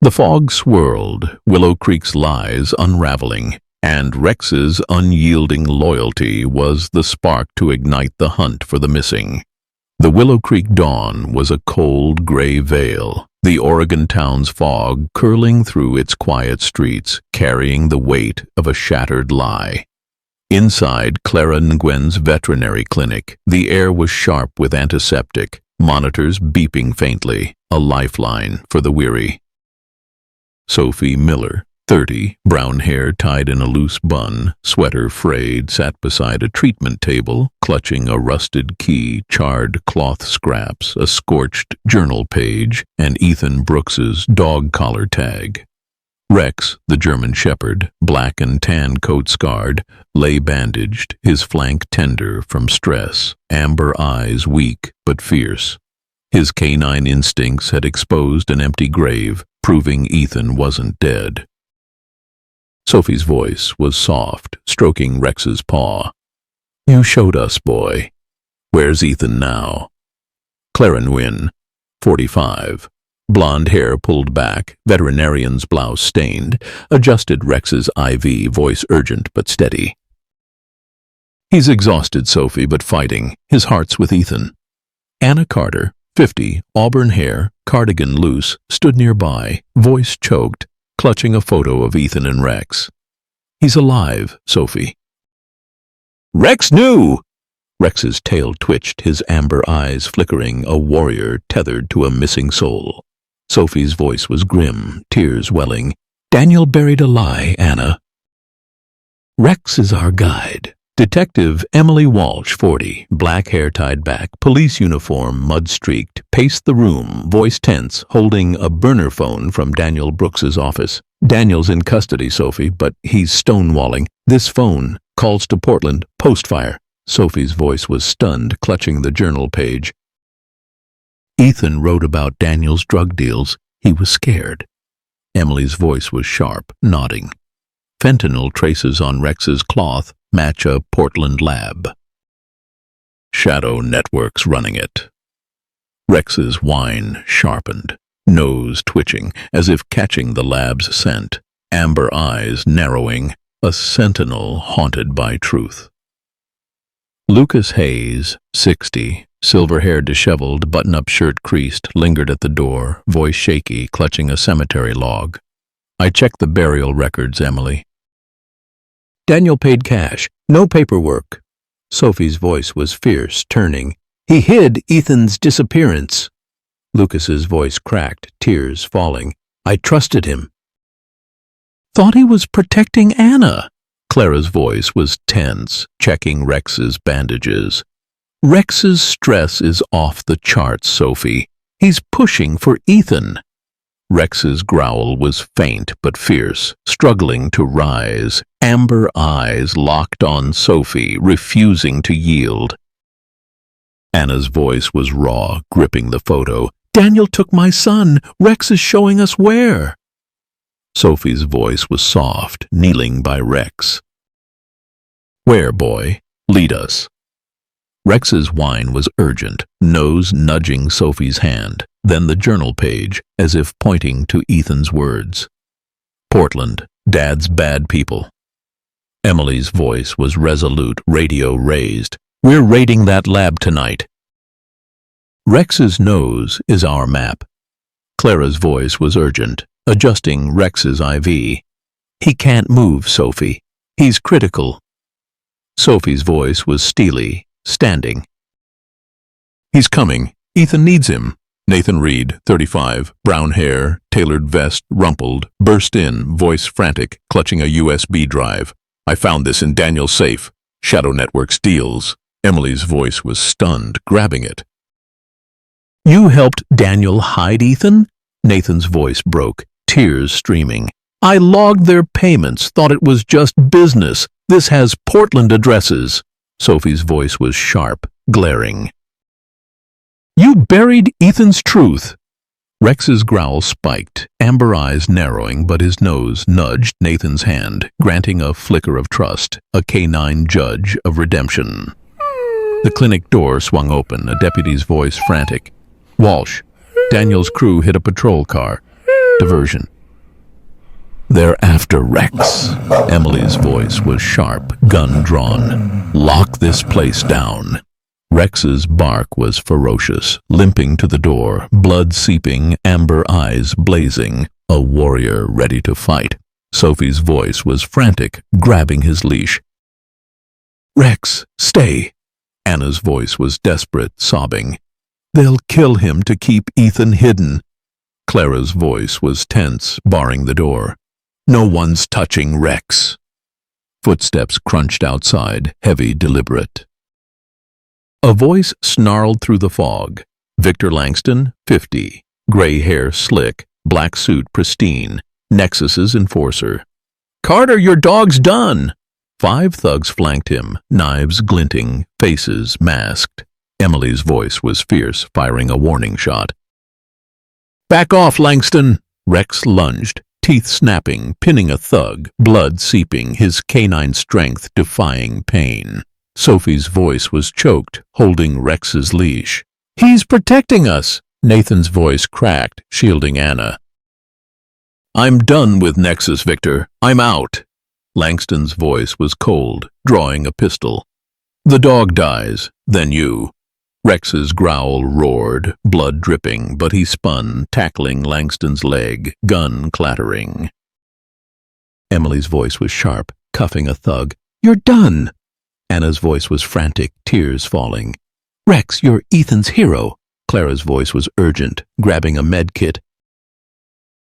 Speaker 1: The fog swirled, Willow Creek's lies unraveling, and Rex's unyielding loyalty was the spark to ignite the hunt for the missing. The Willow Creek dawn was a cold gray veil, the Oregon town's fog curling through its quiet streets, carrying the weight of a shattered lie. Inside Clara Nguyen's veterinary clinic, the air was sharp with antiseptic, monitors beeping faintly, a lifeline for the weary. Sophie Miller, 30, brown hair tied in a loose bun, sweater frayed, sat beside a treatment table, clutching a rusted key, charred cloth scraps, a scorched journal page, and Ethan Brooks's dog collar tag. Rex, the German shepherd, black and tan coat scarred, lay bandaged, his flank tender from stress, amber eyes weak but fierce. His canine instincts had exposed an empty grave, proving Ethan wasn't dead. Sophie's voice was soft, stroking Rex's paw. "You showed us, boy. Where's Ethan now?" Claren Wynne, 45. Blonde hair pulled back, veterinarian's blouse stained, adjusted Rex's IV, voice urgent but steady. "He's exhausted, Sophie, but fighting. His heart's with Ethan." Anna Carter, 50, auburn hair, cardigan loose, stood nearby, voice choked, clutching a photo of Ethan and Rex. "He's alive, Sophie." "Rex knew!" Rex's tail twitched, his amber eyes flickering, a warrior tethered to a missing soul. Sophie's voice was grim, tears welling. "Daniel buried a lie, Anna." "Rex is our guide." Detective Emily Walsh, 40, black hair tied back, police uniform mud-streaked, paced the room, voice tense, holding a burner phone from Daniel Brooks's office. "Daniel's in custody, Sophie, but he's stonewalling. This phone calls to Portland, post-fire." Sophie's voice was stunned, clutching the journal page. "Ethan wrote about Daniel's drug deals. He was scared." Emily's voice was sharp, nodding. "Fentanyl traces on Rex's cloth match a Portland lab. Shadow networks running it." Rex's whine sharpened, nose twitching as if catching the lab's scent, amber eyes narrowing, a sentinel haunted by truth. Lucas Hayes, 60, silver hair disheveled, button-up shirt creased, lingered at the door, voice shaky, clutching a cemetery log. "I checked the burial records, Emily. Daniel paid cash, no paperwork." Sophie's voice was fierce, turning. "He hid Ethan's disappearance." Lucas's voice cracked, tears falling. "I trusted him." "Thought he was protecting Anna." Clara's voice was tense, checking Rex's bandages. "Rex's stress is off the charts, Sophie. He's pushing for Ethan." Rex's growl was faint but fierce, struggling to rise, amber eyes locked on Sophie, refusing to yield. Anna's voice was raw, gripping the photo. "Daniel took my son. Rex is showing us where." Sophie's voice was soft, kneeling by Rex. "Where, boy? Lead us." Rex's whine was urgent, nose nudging Sophie's hand, then the journal page, as if pointing to Ethan's words. "Portland, Dad's bad people." Emily's voice was resolute, radio raised. "We're raiding that lab tonight." "Rex's nose is our map." Clara's voice was urgent, adjusting Rex's IV. "He can't move, Sophie. He's critical." Sophie's voice was steely, standing. "He's coming. Ethan needs him." Nathan Reed, 35, brown hair, tailored vest, rumpled, burst in, voice frantic, clutching a USB drive. "I found this in Daniel's safe. Shadow Networks deals." Emily's voice was stunned, grabbing it. "You helped Daniel hide Ethan?" Nathan's voice broke, tears streaming. "I logged their payments, thought it was just business. This has Portland addresses." Sophie's voice was sharp, glaring. "You buried Ethan's truth." Rex's growl spiked, amber eyes narrowing, but his nose nudged Nathan's hand, granting a flicker of trust, a canine judge of redemption. The clinic door swung open, a deputy's voice frantic. "Walsh, Daniel's crew hit a patrol car. Diversion." "They're after Rex." Emily's voice was sharp, gun drawn. "Lock this place down." Rex's bark was ferocious, limping to the door, blood seeping, amber eyes blazing, a warrior ready to fight. Sophie's voice was frantic, grabbing his leash. "Rex, stay." Anna's voice was desperate, sobbing. "They'll kill him to keep Ethan hidden." Clara's voice was tense, barring the door. "No one's touching Rex." Footsteps crunched outside, heavy, deliberate. A voice snarled through the fog. Victor Langston, 50, gray hair slick, black suit pristine, Nexus's enforcer. "Carter, your dog's done!" 5 thugs flanked him, knives glinting, faces masked. Emily's voice was fierce, firing a warning shot. "Back off, Langston!" Rex lunged, teeth snapping, pinning a thug, blood seeping, his canine strength defying pain. Sophie's voice was choked, holding Rex's leash. "He's protecting us!" Nathan's voice cracked, shielding Anna. "I'm done with Nexus, Victor. I'm out." Langston's voice was cold, drawing a pistol. "The dog dies, then you." Rex's growl roared, blood dripping, but he spun, tackling Langston's leg, gun clattering. Emily's voice was sharp, cuffing a thug. "You're done!" Anna's voice was frantic, tears falling. "Rex, you're Ethan's hero." Clara's voice was urgent, grabbing a med kit.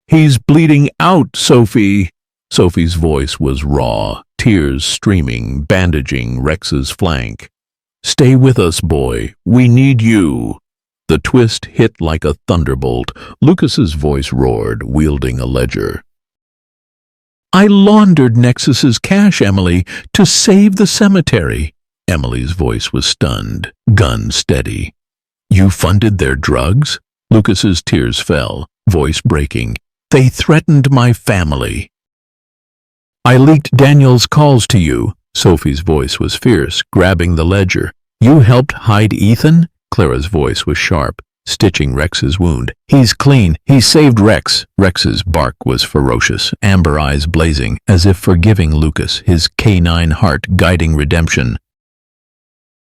Speaker 1: "He's bleeding out, Sophie." Sophie's voice was raw, tears streaming, bandaging Rex's flank. "Stay with us, boy. We need you." The twist hit like a thunderbolt. Lucas's voice roared, wielding a ledger. "I laundered Nexus's cash, Emily, to save the cemetery." Emily's voice was stunned, gun steady. "You funded their drugs?" Lucas's tears fell, voice breaking. "They threatened my family." "I leaked Daniel's calls to you." Sophie's voice was fierce, grabbing the ledger. "You helped hide Ethan?" Clara's voice was sharp, stitching Rex's wound. "He's clean. He saved Rex." Rex's bark was ferocious, amber eyes blazing, as if forgiving Lucas, his canine heart guiding redemption.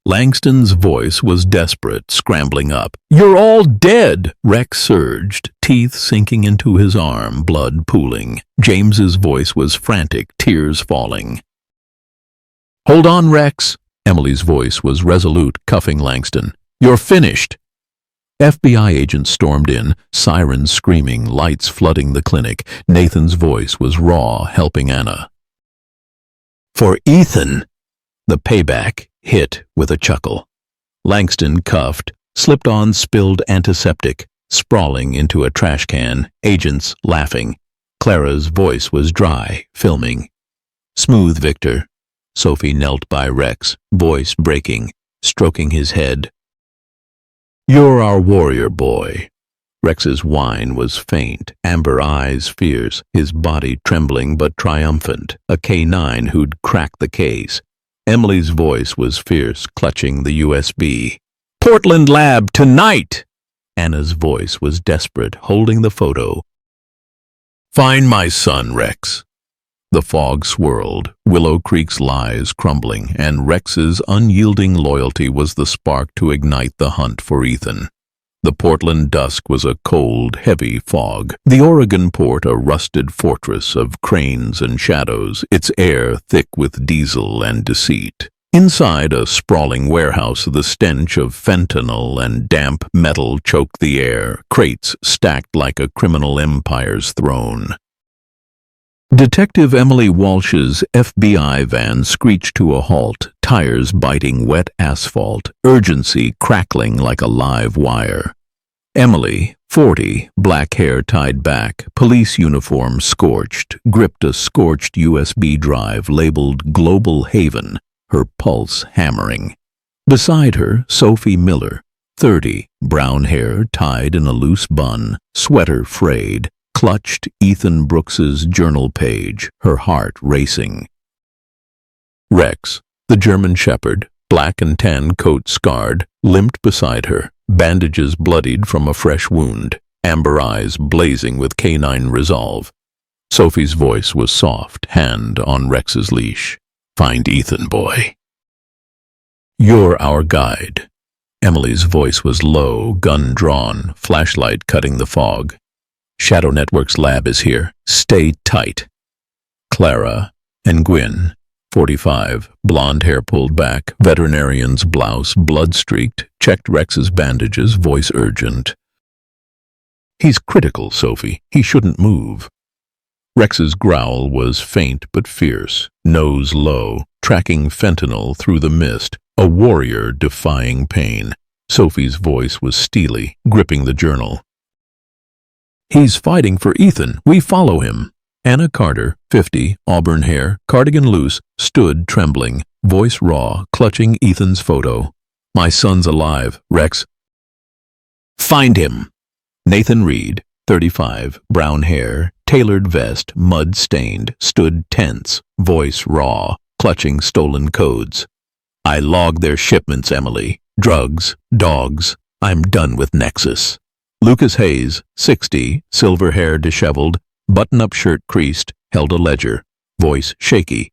Speaker 1: Langston's voice was desperate, scrambling up. "You're all dead!" Rex surged, teeth sinking into his arm, blood pooling. James's voice was frantic, tears falling. "Hold on, Rex." Emily's voice was resolute, cuffing Langston. "You're finished." FBI agents stormed in, sirens screaming, lights flooding the clinic. Nathan's voice was raw, helping Anna. "For Ethan." The payback hit with a chuckle. Langston cuffed, slipped on spilled antiseptic, sprawling into a trash can, agents laughing. Clara's voice was dry, filming. "Smooth, Victor." Sophie knelt by Rex, voice breaking, stroking his head. "You're our warrior, boy." Rex's whine was faint, amber eyes fierce, his body trembling but triumphant, a K9 who'd cracked the case. Emily's voice was fierce, clutching the USB. "Portland Lab, tonight!" Anna's voice was desperate, holding the photo. "Find my son, Rex." The fog swirled, Willow Creek's lies crumbling, and Rex's unyielding loyalty was the spark to ignite the hunt for Ethan. The Portland dusk was a cold, heavy fog. The Oregon port a rusted fortress of cranes and shadows, its air thick with diesel and deceit. Inside a sprawling warehouse, the stench of fentanyl and damp metal choked the air, crates stacked like a criminal empire's throne. Detective Emily Walsh's FBI van screeched to a halt, tires biting wet asphalt, urgency crackling like a live wire. Emily, 40, black hair tied back, police uniform scorched, gripped a scorched USB drive labeled Global Haven, her pulse hammering. Beside her, Sophie Miller, 30, brown hair tied in a loose bun, sweater frayed, clutched Ethan Brooks's journal page, her heart racing. Rex, the German shepherd, black and tan coat scarred, limped beside her, bandages bloodied from a fresh wound, amber eyes blazing with canine resolve. Sophie's voice was soft, hand on Rex's leash. "Find Ethan, boy. You're our guide." Emily's voice was low, gun drawn, flashlight cutting the fog. "Shadow Network's lab is here. Stay tight." Clara and Gwyn, 45, blonde hair pulled back, veterinarian's blouse blood-streaked, checked Rex's bandages, voice urgent. "He's critical, Sophie. He shouldn't move." Rex's growl was faint but fierce, nose low, tracking fentanyl through the mist, a warrior defying pain. Sophie's voice was steely, gripping the journal. "He's fighting for Ethan. We follow him." Anna Carter, 50, auburn hair, cardigan loose, stood trembling, voice raw, clutching Ethan's photo. "My son's alive, Rex. Find him." Nathan Reed, 35, brown hair, tailored vest, mud-stained, stood tense, voice raw, clutching stolen codes. "I logged their shipments, Emily. Drugs, dogs. I'm done with Nexus." Lucas Hayes, 60, silver hair disheveled, button-up shirt creased, held a ledger, voice shaky.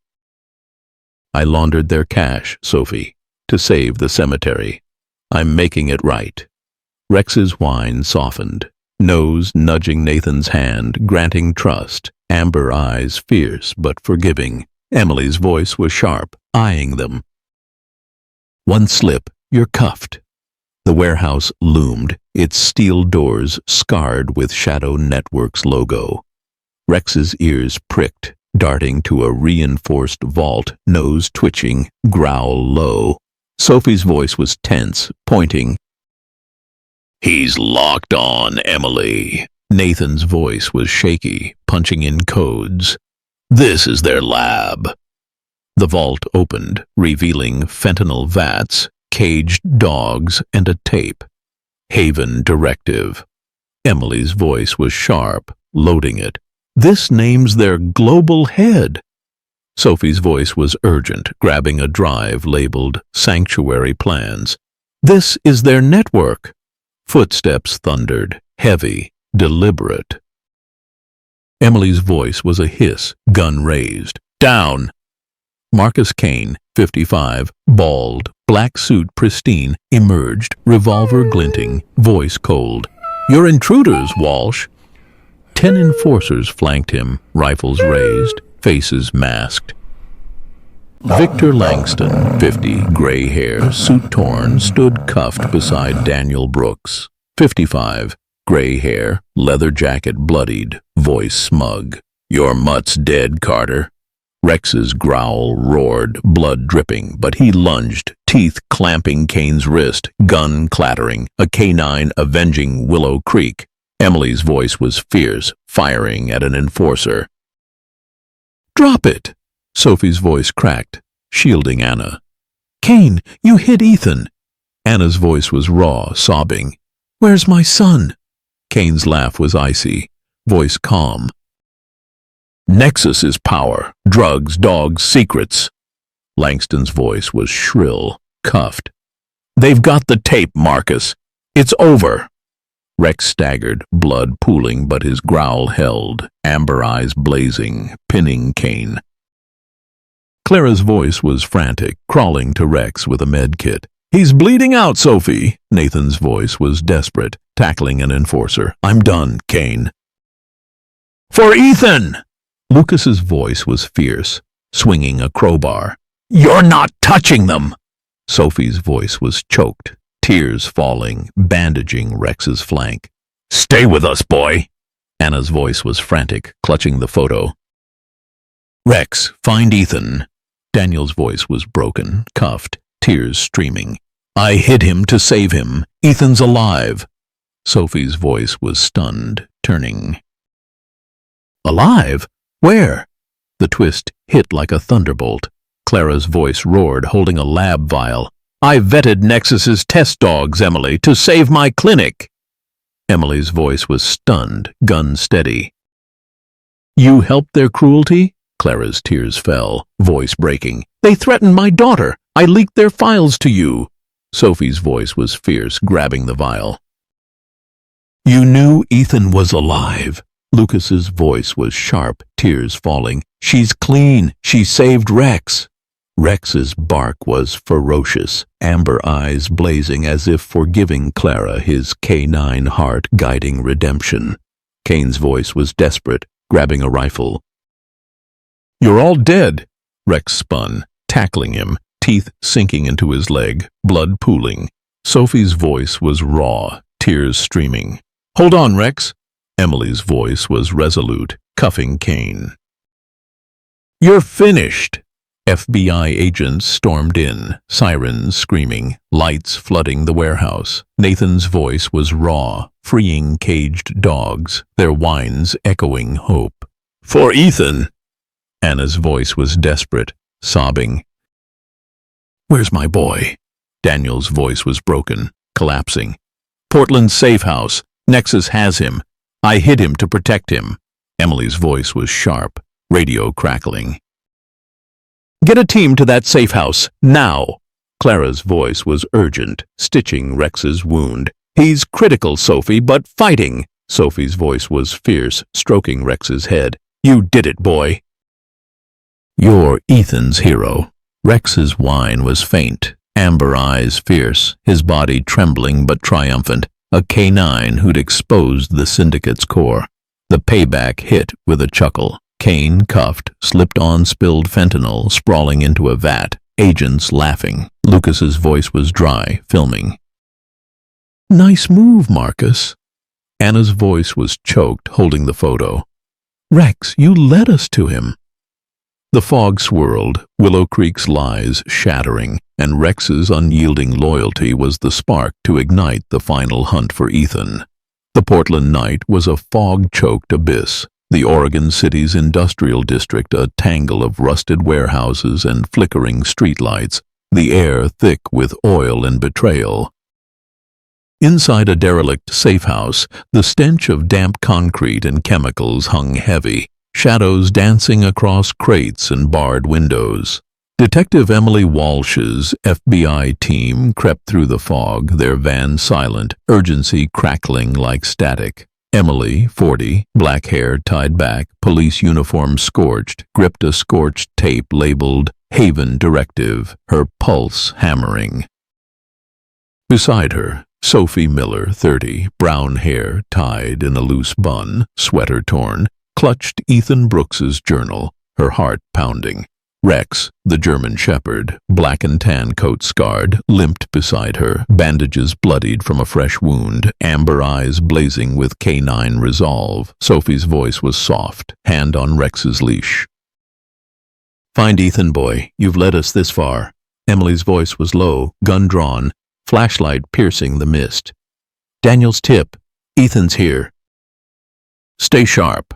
Speaker 1: "I laundered their cash, Sophie, to save the cemetery. I'm making it right." Rex's whine softened, nose nudging Nathan's hand, granting trust, amber eyes fierce but forgiving. Emily's voice was sharp, eyeing them. "One slip, you're cuffed." The warehouse loomed, its steel doors scarred with Shadow Network's logo. Rex's ears pricked, darting to a reinforced vault, nose twitching, growl low. Sophie's voice was tense, pointing. "He's locked on, Emily." Nathan's voice was shaky, punching in codes. "This is their lab." The vault opened, revealing fentanyl vats, caged dogs, and a tape. "Haven Directive." Emily's voice was sharp, loading it. "This name's their global head." Sophie's voice was urgent, grabbing a drive labeled Sanctuary Plans. "This is their network." Footsteps thundered, heavy, deliberate. Emily's voice was a hiss, gun raised. "Down!" Marcus Kane, 55, bald, black suit pristine, emerged, revolver glinting, voice cold. "You're intruders, Walsh." 10 enforcers flanked him, rifles raised, faces masked. Victor Langston, 50, gray hair, suit torn, stood cuffed beside Daniel Brooks, 55, gray hair, leather jacket bloodied, voice smug. "Your mutt's dead, Carter." Rex's growl roared, blood dripping, but he lunged, teeth clamping Kane's wrist, gun clattering, a canine avenging Willow Creek. Emily's voice was fierce, firing at an enforcer. "Drop it!" Sophie's voice cracked, shielding Anna. "Kane, you hit Ethan." Anna's voice was raw, sobbing. "Where's my son?" Kane's laugh was icy, voice calm. "Nexus is power, drugs, dogs, secrets." Langston's voice was shrill, cuffed. "They've got the tape, Marcus. It's over." Rex staggered, blood pooling, but his growl held, amber eyes blazing, pinning Kane. Clara's voice was frantic, crawling to Rex with a med kit. "He's bleeding out, Sophie." Nathan's voice was desperate, tackling an enforcer. "I'm done, Kane." "For Ethan!" Lucas's voice was fierce, swinging a crowbar. "You're not touching them!" Sophie's voice was choked, tears falling, bandaging Rex's flank. "Stay with us, boy!" Anna's voice was frantic, clutching the photo. "Rex, find Ethan." Daniel's voice was broken, cuffed, tears streaming. "I hit him to save him. Ethan's alive." Sophie's voice was stunned, turning. "Alive? Where?" The twist hit like a thunderbolt. Clara's voice roared, holding a lab vial. "I vetted Nexus's test dogs, Emily, to save my clinic." Emily's voice was stunned, gun steady. "You helped their cruelty?" Clara's tears fell, voice breaking. "They threatened my daughter. I leaked their files to you." Sophie's voice was fierce, grabbing the vial. "You knew Ethan was alive." Lucas's voice was sharp, tears falling. "She's clean. She saved Rex." Rex's bark was ferocious, amber eyes blazing as if forgiving Clara, his canine heart guiding redemption. Kane's voice was desperate, grabbing a rifle. "You're all dead." Rex spun, tackling him, teeth sinking into his leg, blood pooling. Sophie's voice was raw, tears streaming. "Hold on, Rex." Emily's voice was resolute, cuffing Kane. "You're finished." FBI agents stormed in, sirens screaming, lights flooding the warehouse. Nathan's voice was raw, freeing caged dogs, their whines echoing hope. For Ethan. Anna's voice was desperate, sobbing. Where's my boy? Daniel's voice was broken, collapsing. Portland's safe house. Nexus has him. I hid him to protect him. Emily's voice was sharp, radio crackling. Get a team to that safe house, now! Clara's voice was urgent, stitching Rex's wound. He's critical, Sophie, but fighting! Sophie's voice was fierce, stroking Rex's head. You did it, boy! You're Ethan's hero. Rex's whine was faint, amber eyes fierce, his body trembling but triumphant, a canine who'd exposed the syndicate's core. The payback hit with a chuckle. Kane, cuffed, slipped on spilled fentanyl, sprawling into a vat, agents laughing. Lucas's voice was dry, filming. Nice move, Marcus. Anna's voice was choked, holding the photo. Rex, you led us to him. The fog swirled, Willow Creek's lies shattering, and Rex's unyielding loyalty was the spark to ignite the final hunt for Ethan. The Portland night was a fog-choked abyss, the Oregon City's industrial district a tangle of rusted warehouses and flickering streetlights, the air thick with oil and betrayal. Inside a derelict safe house, the stench of damp concrete and chemicals hung heavy, shadows dancing across crates and barred windows. Detective Emily Walsh's FBI team crept through the fog, their van silent, urgency crackling like static. Emily, 40, black hair tied back, police uniform scorched, gripped a scorched tape labeled Haven Directive, her pulse hammering. Beside her, Sophie Miller, 30, brown hair tied in a loose bun, sweater torn, clutched Ethan Brooks's journal, her heart pounding. Rex, the German shepherd, black and tan coat scarred, limped beside her, bandages bloodied from a fresh wound, amber eyes blazing with canine resolve. Sophie's voice was soft, hand on Rex's leash. Find Ethan, boy. You've led us this far. Emily's voice was low, gun drawn, flashlight piercing the mist. Daniel's tip. Ethan's here. Stay sharp.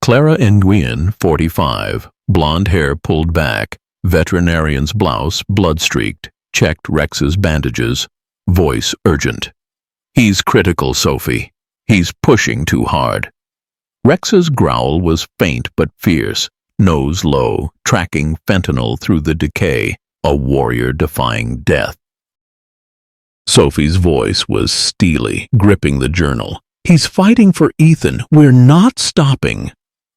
Speaker 1: Clara Nguyen, 45, blonde hair pulled back, veterinarian's blouse blood-streaked, checked Rex's bandages, voice urgent. He's critical, Sophie. He's pushing too hard. Rex's growl was faint but fierce, nose low, tracking fentanyl through the decay, a warrior defying death. Sophie's voice was steely, gripping the journal. He's fighting for Ethan. We're not stopping.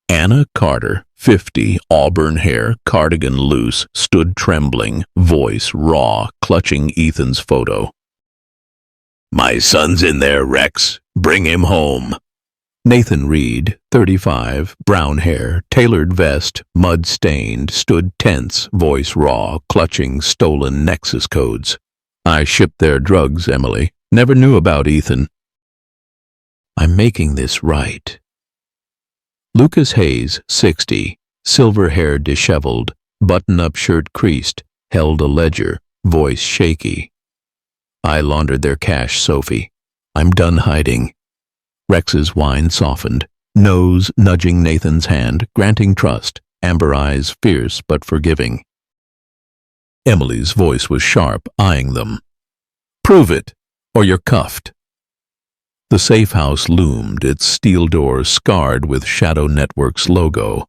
Speaker 1: Anna Carter, 50, auburn hair, cardigan loose, stood trembling, voice raw, clutching Ethan's photo. My son's in there, Rex. Bring him home. Nathan Reed, 35, brown hair, tailored vest, mud-stained, stood tense, voice raw, clutching stolen Nexus codes. I shipped their drugs, Emily. Never knew about Ethan. I'm making this right. Lucas Hayes, 60, silver hair disheveled, button-up shirt creased, held a ledger, voice shaky. I laundered their cash, Sophie. I'm done hiding. Rex's whine softened, nose nudging Nathan's hand, granting trust, amber eyes fierce but forgiving. Emily's voice was sharp, eyeing them. Prove it, or you're cuffed. The safe house loomed, its steel doors scarred with Shadow Network's logo.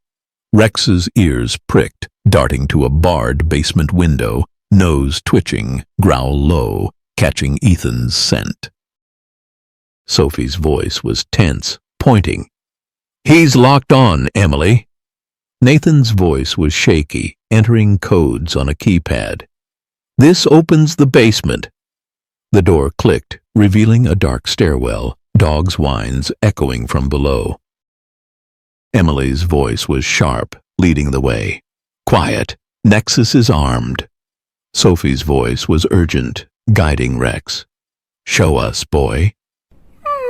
Speaker 1: Rex's ears pricked, darting to a barred basement window, nose twitching, growl low, catching Ethan's scent. Sophie's voice was tense, pointing. He's locked on, Emily. Nathan's voice was shaky, entering codes on a keypad. This opens the basement. The door clicked, revealing a dark stairwell, dogs' whines echoing from below. Emily's voice was sharp, leading the way. Quiet. Nexus is armed. Sophie's voice was urgent, guiding Rex. Show us, boy.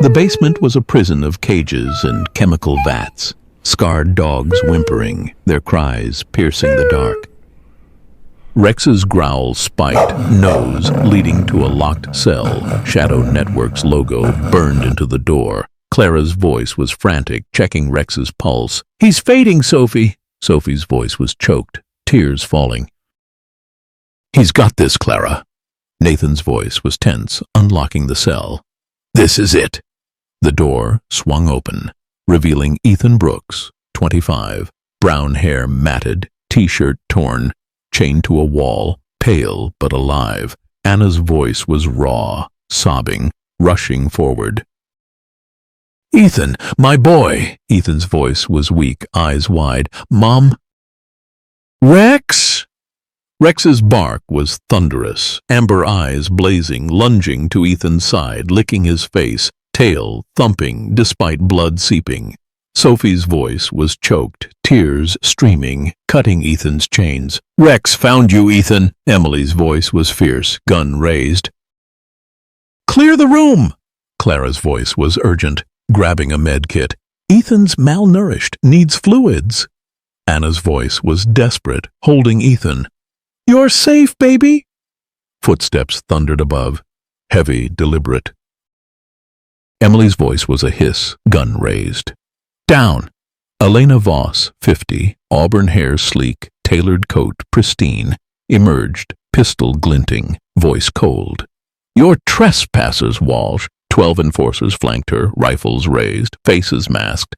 Speaker 1: The basement was a prison of cages and chemical vats, scarred dogs whimpering, their cries piercing the dark. Rex's growl spiked, nose leading to a locked cell. Shadow Network's logo burned into the door, Clara's voice was frantic, checking Rex's pulse. "He's fading, Sophie." Sophie's voice was choked, tears falling. "He's got this, Clara." Nathan's voice was tense, unlocking the cell. "This is it." The door swung open, revealing Ethan Brooks, 25, brown hair matted, t-shirt torn, chained to a wall, pale but alive. Anna's voice was raw, sobbing, rushing forward. "Ethan, my boy!" Ethan's voice was weak, eyes wide. "Mom?" "Rex!" Rex's bark was thunderous, amber eyes blazing, lunging to Ethan's side, licking his face, tail thumping despite blood seeping. Sophie's voice was choked, tears streaming, cutting Ethan's chains. "Rex found you, Ethan!" Emily's voice was fierce, gun raised. "Clear the room!" Clara's voice was urgent, grabbing a med kit. "Ethan's malnourished, needs fluids." Anna's voice was desperate, holding Ethan. "You're safe, baby!" Footsteps thundered above, heavy, deliberate. Emily's voice was a hiss, gun raised. "Down!" Elena Voss, 50, auburn hair sleek, tailored coat pristine, emerged, pistol glinting, voice cold. "You're trespassers, Walsh." 12 enforcers flanked her, rifles raised, faces masked.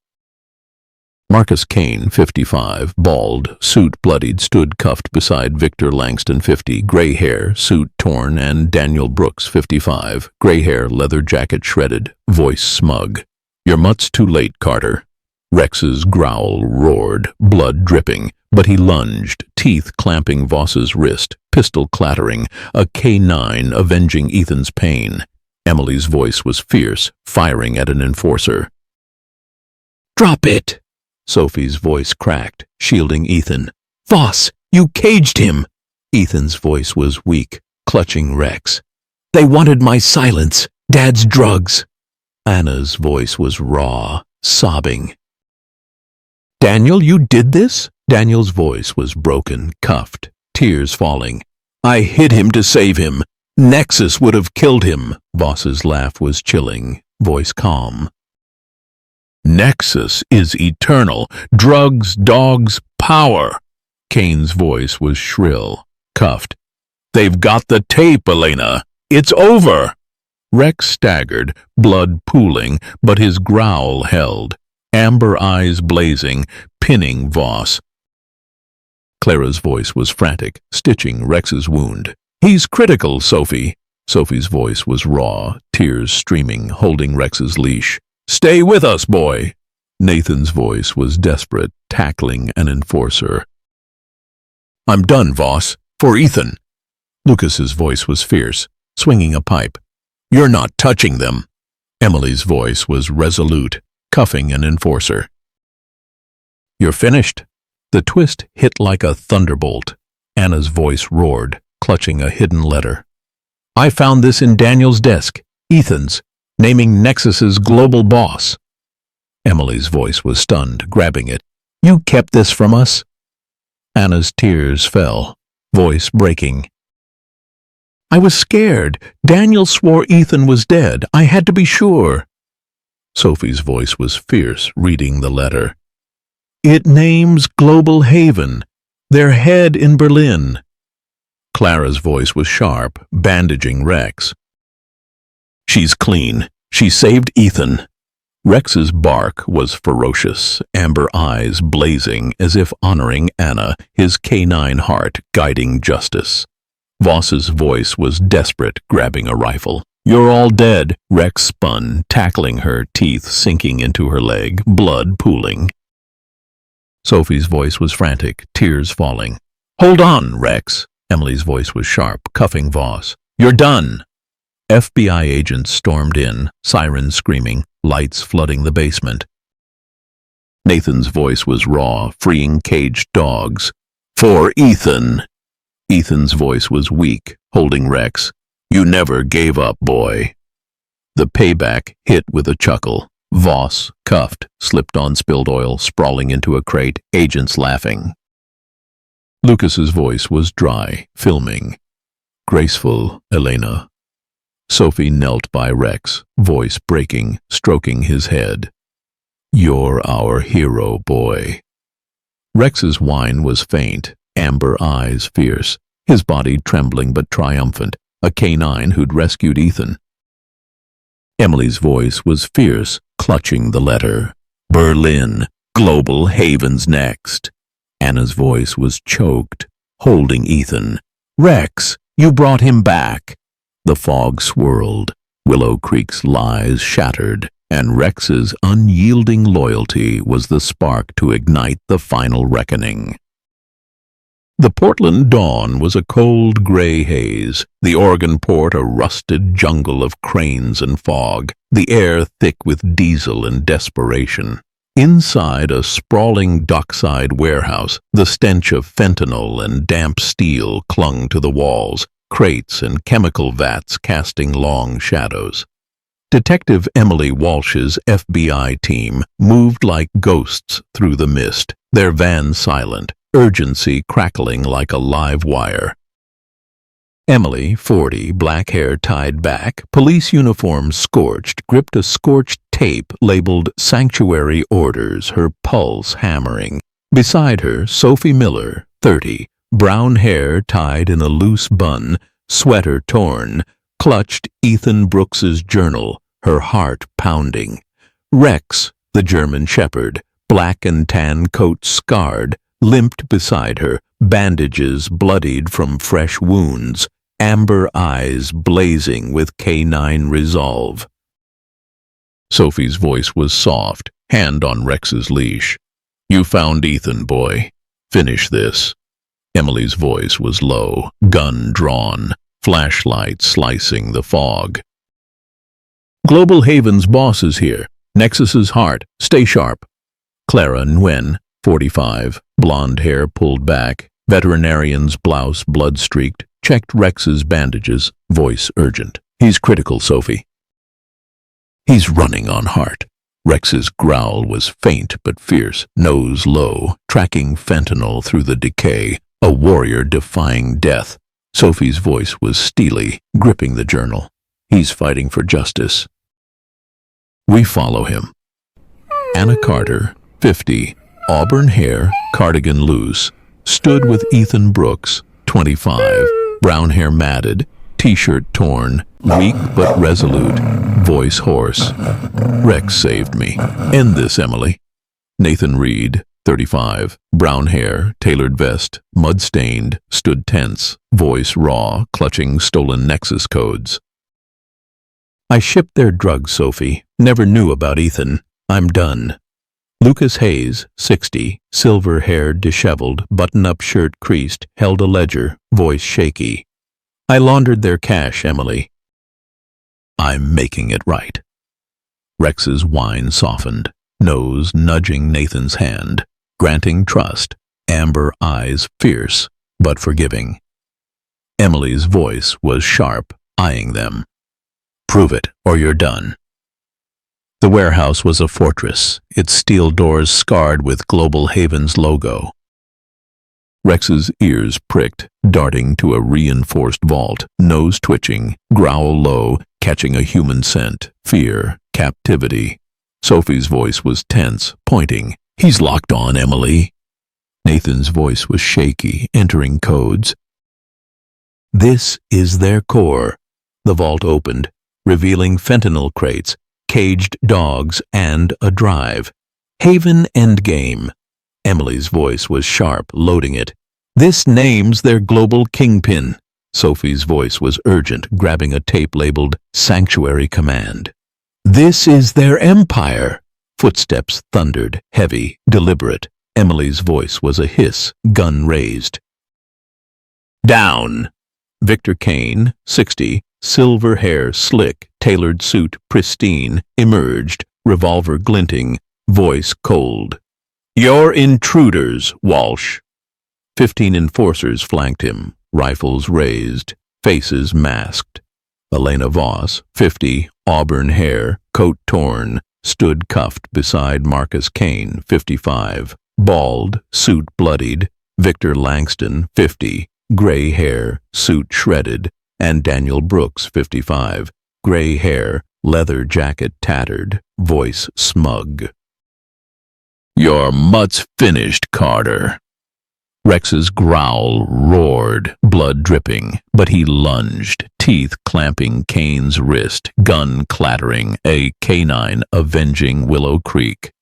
Speaker 1: Marcus Kane, 55, bald, suit bloodied, stood cuffed beside Victor Langston, 50, gray hair, suit torn, and Daniel Brooks, 55, gray hair, leather jacket shredded, voice smug. "Your mutt's too late, Carter." Rex's growl roared, blood dripping, but he lunged, teeth clamping Voss's wrist, pistol clattering, a K9 avenging Ethan's pain. Emily's voice was fierce, firing at an enforcer. "Drop it!" Sophie's voice cracked, shielding Ethan. "Voss, you caged him!" Ethan's voice was weak, clutching Rex. "They wanted my silence, Dad's drugs." Anna's voice was raw, sobbing. "Daniel, you did this?" Daniel's voice was broken, cuffed, tears falling. "I hid him to save him. Nexus would have killed him." Voss's laugh was chilling, voice calm. "Nexus is eternal. Drugs, dogs, power." Kane's voice was shrill, cuffed. "They've got the tape, Elena. It's over." Rex staggered, blood pooling, but his growl held, amber eyes blazing, pinning Voss. Clara's voice was frantic, stitching Rex's wound. "He's critical, Sophie." Sophie's voice was raw, tears streaming, holding Rex's leash. "Stay with us, boy." Nathan's voice was desperate, tackling an enforcer. "I'm done, Voss. For Ethan." Lucas's voice was fierce, swinging a pipe. "You're not touching them." Emily's voice was resolute, cuffing an enforcer. "You're finished." The twist hit like a thunderbolt. Anna's voice roared, clutching a hidden letter. "I found this in Daniel's desk, Ethan's, naming Nexus's global boss." Emily's voice was stunned, grabbing it. "You kept this from us?" Anna's tears fell, voice breaking. "I was scared. Daniel swore Ethan was dead. I had to be sure." Sophie's voice was fierce, reading the letter. "It names Global Haven, their head in Berlin." Clara's voice was sharp, bandaging Rex. "She's clean. She saved Ethan." Rex's bark was ferocious, amber eyes blazing as if honoring Anna, his canine heart guiding justice. Voss's voice was desperate, grabbing a rifle. "You're all dead." Rex spun, tackling her, teeth sinking into her leg, blood pooling. Sophie's voice was frantic, tears falling. "Hold on, Rex." Emily's voice was sharp, cuffing Voss. "You're done." FBI agents stormed in, sirens screaming, lights flooding the basement. Nathan's voice was raw, freeing caged dogs. "For Ethan." Ethan's voice was weak, holding Rex. "You never gave up, boy." The payback hit with a chuckle. Voss, cuffed, slipped on spilled oil, sprawling into a crate, agents laughing. Lucas's voice was dry, filming. "Graceful, Elena." Sophie knelt by Rex, voice breaking, stroking his head. "You're our hero, boy." Rex's whine was faint, amber eyes fierce, his body trembling but triumphant, a canine who'd rescued Ethan. Emily's voice was fierce, clutching the letter. "Berlin, Global Haven's next." Anna's voice was choked, holding Ethan. "Rex, you brought him back." The fog swirled, Willow Creek's lies shattered, and Rex's unyielding loyalty was the spark to ignite the final reckoning. The Portland dawn was a cold gray haze, the Oregon port a rusted jungle of cranes and fog, the air thick with diesel and desperation. Inside a sprawling dockside warehouse, the stench of fentanyl and damp steel clung to the walls, crates and chemical vats casting long shadows. Detective Emily Walsh's FBI team moved like ghosts through the mist, their van silent, urgency crackling like a live wire. Emily, 40, black hair tied back, police uniform scorched, gripped a scorched tape labeled Sanctuary Orders, her pulse hammering. Beside her, Sophie Miller, 30, brown hair tied in a loose bun, sweater torn, clutched Ethan Brooks's journal, her heart pounding. Rex, the German shepherd, black and tan coat scarred, limped beside her, bandages bloodied from fresh wounds, amber eyes blazing with canine resolve. Sophie's voice was soft, hand on Rex's leash. "You found Ethan, boy. Finish this." Emily's voice was low, gun drawn, flashlight slicing the fog. "Global Haven's boss is here. Nexus's heart. Stay sharp." Clara Nguyen, 45, blonde hair pulled back, veterinarian's blouse blood-streaked, checked Rex's bandages, voice urgent. "He's critical, Sophie." "He's running on heart." Rex's growl was faint but fierce, nose low, tracking fentanyl through the decay, a warrior defying death. Sophie's voice was steely, gripping the journal. "He's fighting for justice. We follow him." Anna Carter, 50, auburn hair, cardigan loose, stood with Ethan Brooks, 25, brown hair matted, t-shirt torn, weak but resolute, voice hoarse. "Rex saved me. End this, Emily." Nathan Reed, 35, brown hair, tailored vest, mud-stained, stood tense, voice raw, clutching stolen Nexus codes. "I shipped their drugs, Sophie. Never knew about Ethan. I'm done." Lucas Hayes, 60, silver-haired, disheveled, button-up shirt creased, held a ledger, voice shaky. "I laundered their cash, Emily. I'm making it right." Rex's whine softened, nose nudging Nathan's hand, granting trust, amber eyes fierce but forgiving. Emily's voice was sharp, eyeing them. "Prove it, or you're done." The warehouse was a fortress, its steel doors scarred with Global Haven's logo. Rex's ears pricked, darting to a reinforced vault, nose twitching, growl low, catching a human scent, fear, captivity. Sophie's voice was tense, pointing. "He's locked on, Emily." Nathan's voice was shaky, entering codes. "This is their core." The vault opened, revealing fentanyl crates, caged dogs, and a drive. "Haven Endgame." Emily's voice was sharp, loading it. "This name's their global kingpin." Sophie's voice was urgent, grabbing a tape labeled Sanctuary Command. "This is their empire." Footsteps thundered, heavy, deliberate. Emily's voice was a hiss, gun raised. "Down!" Victor Kane, 60, silver hair slick, tailored suit pristine, emerged, revolver glinting, voice cold. "You're intruders, Walsh." 15 enforcers flanked him, rifles raised, faces masked. Elena Voss, 50, auburn hair, coat torn, stood cuffed beside Marcus Kane, 55, bald, suit bloodied, Victor Langston, 50, gray hair, suit shredded, and Daniel Brooks, 55, gray hair, leather jacket tattered, voice smug. "Your mutt's finished, Carter." Rex's growl roared, blood dripping, but he lunged, teeth clamping Kane's wrist, gun clattering, a canine avenging Willow Creek.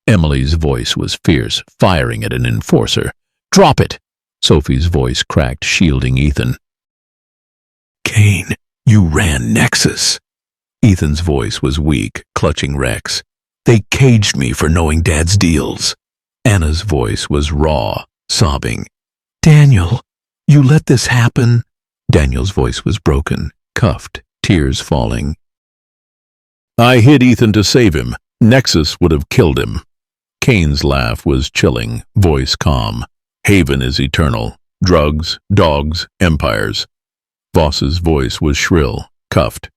Speaker 1: Emily's voice was fierce, firing at an enforcer. "Drop it!" Sophie's voice cracked, shielding Ethan. "Kane, you ran Nexus." Ethan's voice was weak, clutching Rex. "They caged me for knowing Dad's deals." Anna's voice was raw, sobbing. "Daniel, you let this happen?" Daniel's voice was broken, cuffed, tears falling. "I hid Ethan to save him. Nexus would have killed him." Kane's laugh was chilling, voice calm. "Haven is eternal. Drugs, dogs, empires." Voss's voice was shrill, cuffed.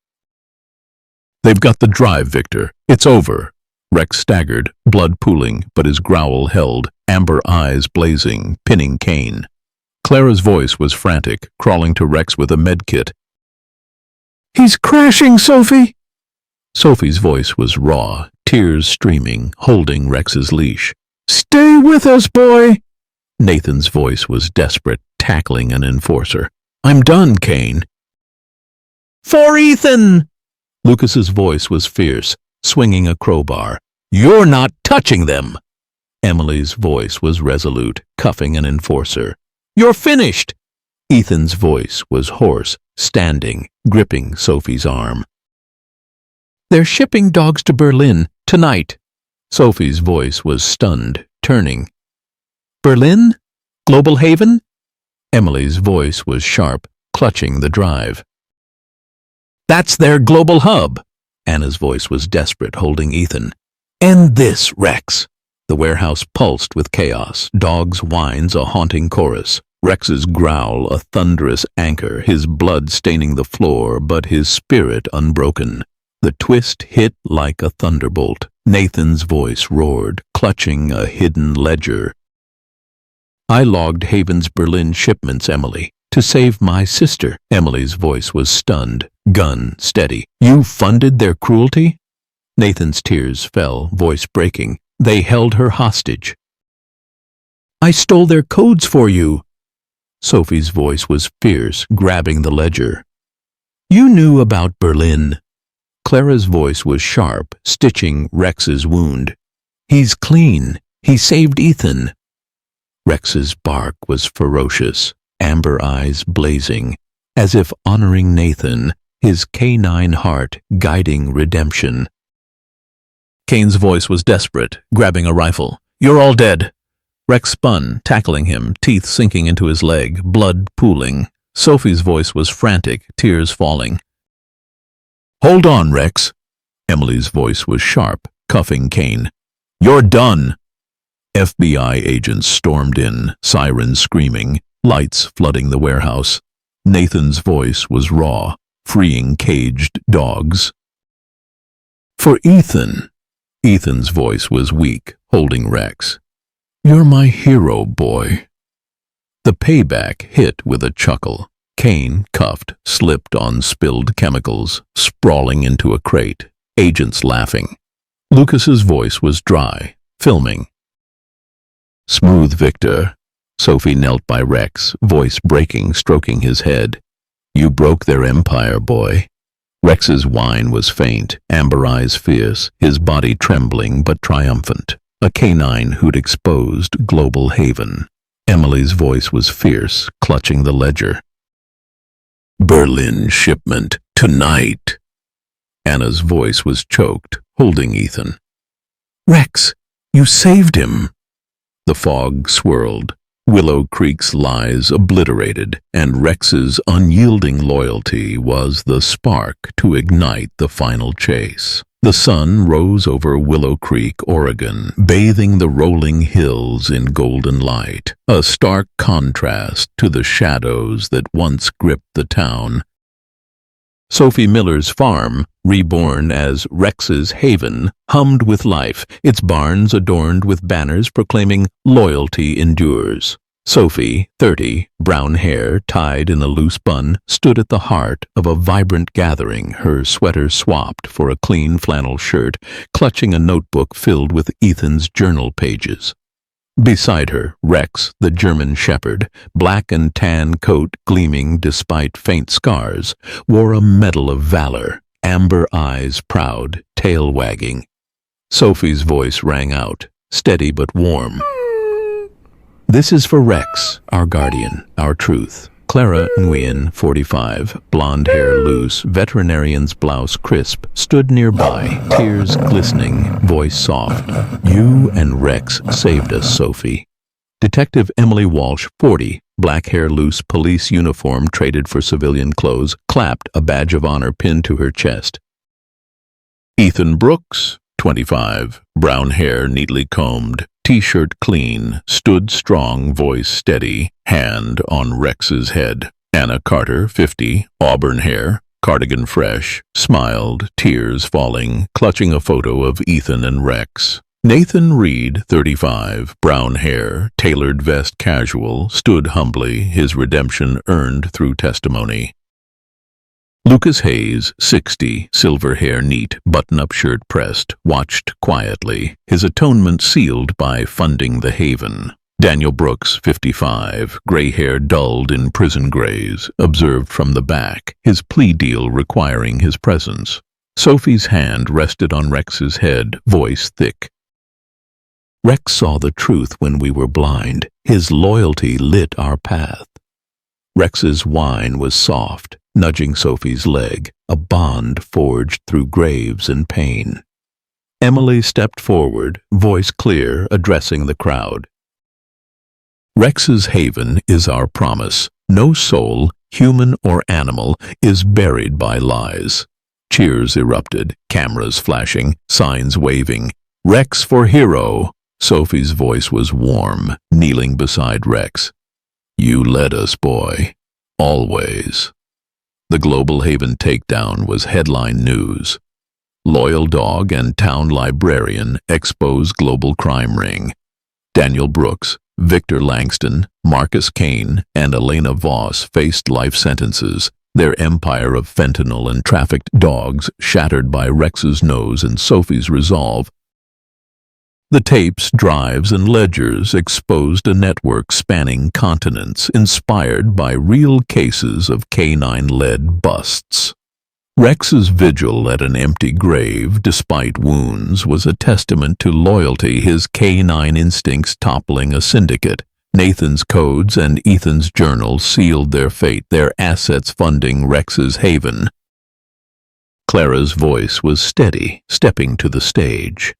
Speaker 1: "They've got the drive, Victor. It's over." Rex staggered, blood pooling, but his growl held, amber eyes blazing, pinning Kane. Clara's voice was frantic, crawling to Rex with a medkit. "He's crashing, Sophie!" Sophie's voice was raw, tears streaming, holding Rex's leash. "Stay with us, boy!" Nathan's voice was desperate, tackling an enforcer. "I'm done, Kane." "For Ethan!" Lucas's voice was fierce, swinging a crowbar. "You're not touching them!" Emily's voice was resolute, cuffing an enforcer. "You're finished!" Ethan's voice was hoarse, standing, gripping Sophie's arm. "They're shipping dogs to Berlin tonight." Sophie's voice was stunned, turning. "Berlin? Global Haven?" Emily's voice was sharp, clutching the drive. "That's their global hub." Anna's voice was desperate, holding Ethan. "End this, Rex." The warehouse pulsed with chaos, dogs' whines a haunting chorus, Rex's growl a thunderous anchor, his blood staining the floor, but his spirit unbroken. The twist hit like a thunderbolt. Nathan's voice roared, clutching a hidden ledger. "I logged Haven's Berlin shipments, Emily, to save my sister." Emily's voice was stunned, gun steady. "You funded their cruelty?" Nathan's tears fell, voice breaking. "They held her hostage." "I stole their codes for you." Sophie's voice was fierce, grabbing the ledger. "You knew about Berlin." Clara's voice was sharp, stitching Rex's wound. "He's clean. He saved Ethan." Rex's bark was ferocious, amber eyes blazing, as if honoring Nathan, his canine heart guiding redemption. Kane's voice was desperate, grabbing a rifle. "You're all dead." Rex spun, tackling him, teeth sinking into his leg, blood pooling. Sophie's voice was frantic, tears falling. "Hold on, Rex." Emily's voice was sharp, cuffing Kane. "You're done." FBI agents stormed in, sirens screaming, lights flooding the warehouse. Nathan's voice was raw, freeing caged dogs. "For Ethan." Ethan's voice was weak, holding Rex. "You're my hero, boy." The payback hit with a chuckle. Kane, cuffed, slipped on spilled chemicals, sprawling into a crate, agents laughing. Lucas's voice was dry, filming. "Smooth, Victor." Sophie knelt by Rex, voice breaking, stroking his head. "You broke their empire, boy." Rex's whine was faint, amber eyes fierce, his body trembling but triumphant. A canine who'd exposed Global Haven. Emily's voice was fierce, clutching the ledger. "Berlin shipment, tonight." Anna's voice was choked, holding Ethan. "Rex, you saved him." The fog swirled, Willow Creek's lies obliterated, and Rex's unyielding loyalty was the spark to ignite the final chase. The sun rose over Willow Creek, Oregon, bathing the rolling hills in golden light, a stark contrast to the shadows that once gripped the town. Sophie Miller's farm, reborn as Rex's Haven, hummed with life, its barns adorned with banners proclaiming "Loyalty endures." Sophie, 30, brown hair tied in a loose bun, stood at the heart of a vibrant gathering, her sweater swapped for a clean flannel shirt, clutching a notebook filled with Ethan's journal pages. Beside her, Rex, the German shepherd, black and tan coat gleaming despite faint scars, wore a medal of valor, amber eyes proud, tail wagging. Sophie's voice rang out, steady but warm. "This is for Rex, our guardian, our truth." Clara Nguyen, 45, blonde hair loose, veterinarian's blouse crisp, stood nearby, tears glistening, voice soft. "You and Rex saved us, Sophie." Detective Emily Walsh, 40, black hair loose, police uniform traded for civilian clothes, clapped, a badge of honor pinned to her chest. Ethan Brooks, 25, brown hair neatly combed, T-shirt clean, stood strong, voice steady, hand on Rex's head. Anna Carter, 50, auburn hair, cardigan fresh, smiled, tears falling, clutching a photo of Ethan and Rex. Nathan Reed, 35, brown hair, tailored vest casual, stood humbly, his redemption earned through testimony. Lucas Hayes, 60, silver hair neat, button-up shirt pressed, watched quietly, his atonement sealed by funding the Haven. Daniel Brooks, 55, gray hair dulled in prison grays, observed from the back, his plea deal requiring his presence. Sophie's hand rested on Rex's head, voice thick. "Rex saw the truth when we were blind. His loyalty lit our path." Rex's whine was soft, nudging Sophie's leg, a bond forged through graves and pain. Emily stepped forward, voice clear, addressing the crowd. "Rex's haven is our promise. No soul, human or animal, is buried by lies." Cheers erupted, cameras flashing, signs waving. "Rex for hero!" Sophie's voice was warm, kneeling beside Rex. "You led us, boy. Always." The Global Haven takedown was headline news. Loyal dog and town librarian expose global crime ring. Daniel Brooks, Victor Langston, Marcus Kane, and Elena Voss faced life sentences, their empire of fentanyl and trafficked dogs shattered by Rex's nose and Sophie's resolve. The tapes, drives, and ledgers exposed a network spanning continents inspired by real cases of canine-led busts. Rex's vigil at an empty grave, despite wounds, was a testament to loyalty, his canine instincts toppling a syndicate. Nathan's codes and Ethan's journal sealed their fate, their assets funding Rex's haven. Clara's voice was steady, stepping to the stage.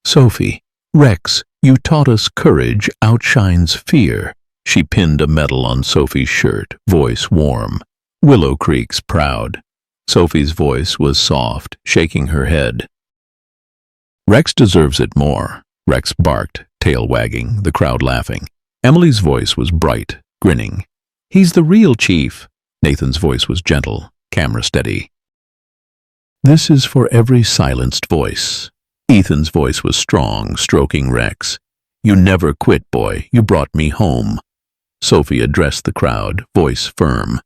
Speaker 1: "Sophie, Rex, you taught us courage outshines fear." She pinned a medal on Sophie's shirt, voice warm. "Willow Creek's proud." Sophie's voice was soft, shaking her head. "Rex deserves it more." Rex barked, tail wagging, the crowd laughing. Emily's voice was bright, grinning. "He's the real chief." Nathan's voice was gentle, camera steady. "This is for every silenced voice." Ethan's voice was strong, stroking Rex. "You never quit, boy. You brought me home." Sophie addressed the crowd, voice firm.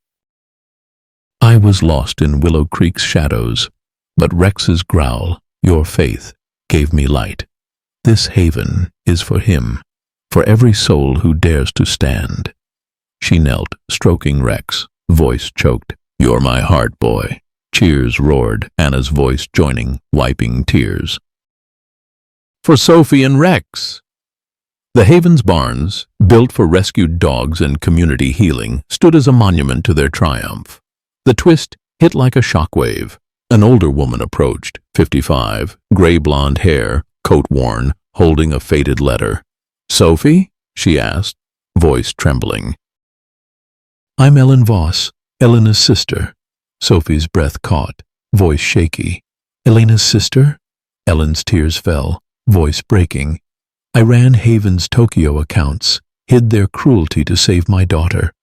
Speaker 1: "I was lost in Willow Creek's shadows, but Rex's growl, your faith, gave me light. This haven is for him, for every soul who dares to stand." She knelt, stroking Rex, voice choked. "You're my heart, boy." Cheers roared, Anna's voice joining, wiping tears. "For Sophie and Rex." The Haven's barns, built for rescued dogs and community healing, stood as a monument to their triumph. The twist hit like a shockwave. An older woman approached, 55, gray-blonde hair, coat worn, holding a faded letter. "Sophie?" she asked, voice trembling. "I'm Ellen Voss, Elena's sister." Sophie's breath caught, voice shaky. "Elena's sister?" Ellen's tears fell, voice breaking. "I ran Haven's Tokyo accounts, hid their cruelty to save my daughter."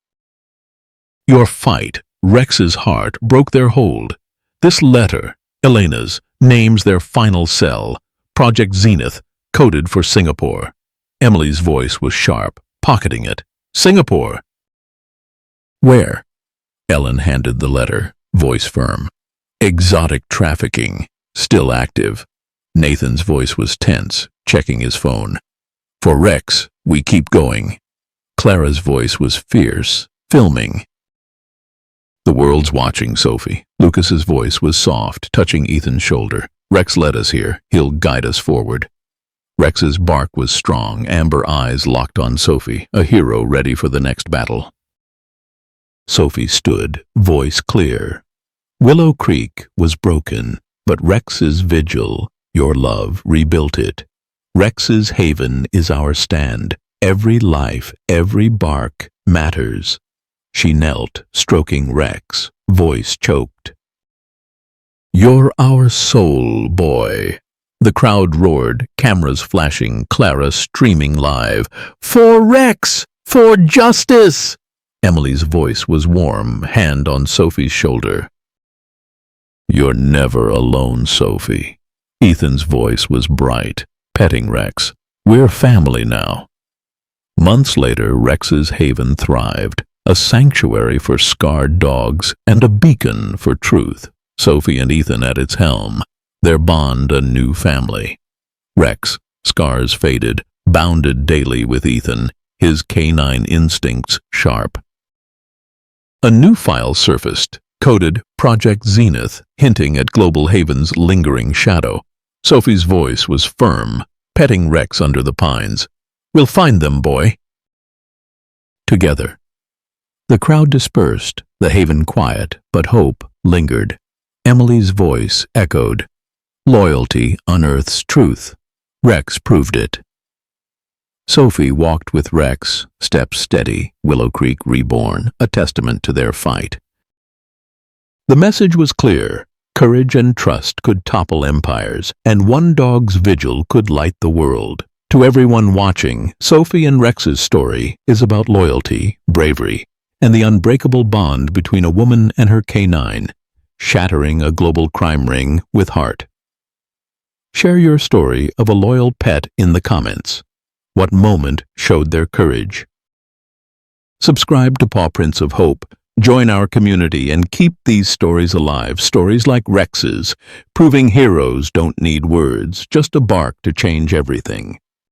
Speaker 1: "Your fight, Rex's heart, broke their hold. This letter, Elena's, names their final cell, Project Zenith, coded for Singapore." Emily's voice was sharp, pocketing it. Singapore. Where? Ellen handed the letter, voice firm. Exotic trafficking, still active. Nathan's voice was tense, checking his phone. For Rex, we keep going. Clara's voice was fierce, filming. The world's watching, Sophie. Lucas's voice was soft, touching Ethan's shoulder. Rex led us here. He'll guide us forward. Rex's bark was strong, amber eyes locked on Sophie, a hero ready for the next battle. Sophie stood, voice clear. Willow Creek was broken, but Rex's vigil, your love, rebuilt it. Rex's haven is our stand. Every life, every bark matters. She knelt, stroking Rex, voice choked. You're our soul, boy. The crowd roared, cameras flashing, Clara streaming live. For Rex! For justice! Emily's voice was warm, hand on Sophie's shoulder. You're never alone, Sophie. Ethan's voice was bright, petting Rex. We're family now. Months later, Rex's haven thrived, a sanctuary for scarred dogs and a beacon for truth. Sophie and Ethan at its helm, their bond a new family. Rex, scars faded, bounded daily with Ethan, his canine instincts sharp. A new file surfaced, coded Project Zenith, hinting at Global Haven's lingering shadow. Sophie's voice was firm, petting Rex under the pines. We'll find them, boy. Together. The crowd dispersed, the haven quiet, but hope lingered. Emily's voice echoed. Loyalty unearths truth. Rex proved it. Sophie walked with Rex, steps steady, Willow Creek reborn, a testament to their fight. The message was clear. Courage and trust could topple empires, and one dog's vigil could light the world. To everyone watching, Sophie and Rex's story is about loyalty, bravery, and the unbreakable bond between a woman and her canine, shattering a global crime ring with heart. Share your story of a loyal pet in the comments. What moment showed their courage? Subscribe to Pawprints of Hope. Join our community and keep these stories alive, stories like Rex's, proving heroes don't need words, just a bark to change everything.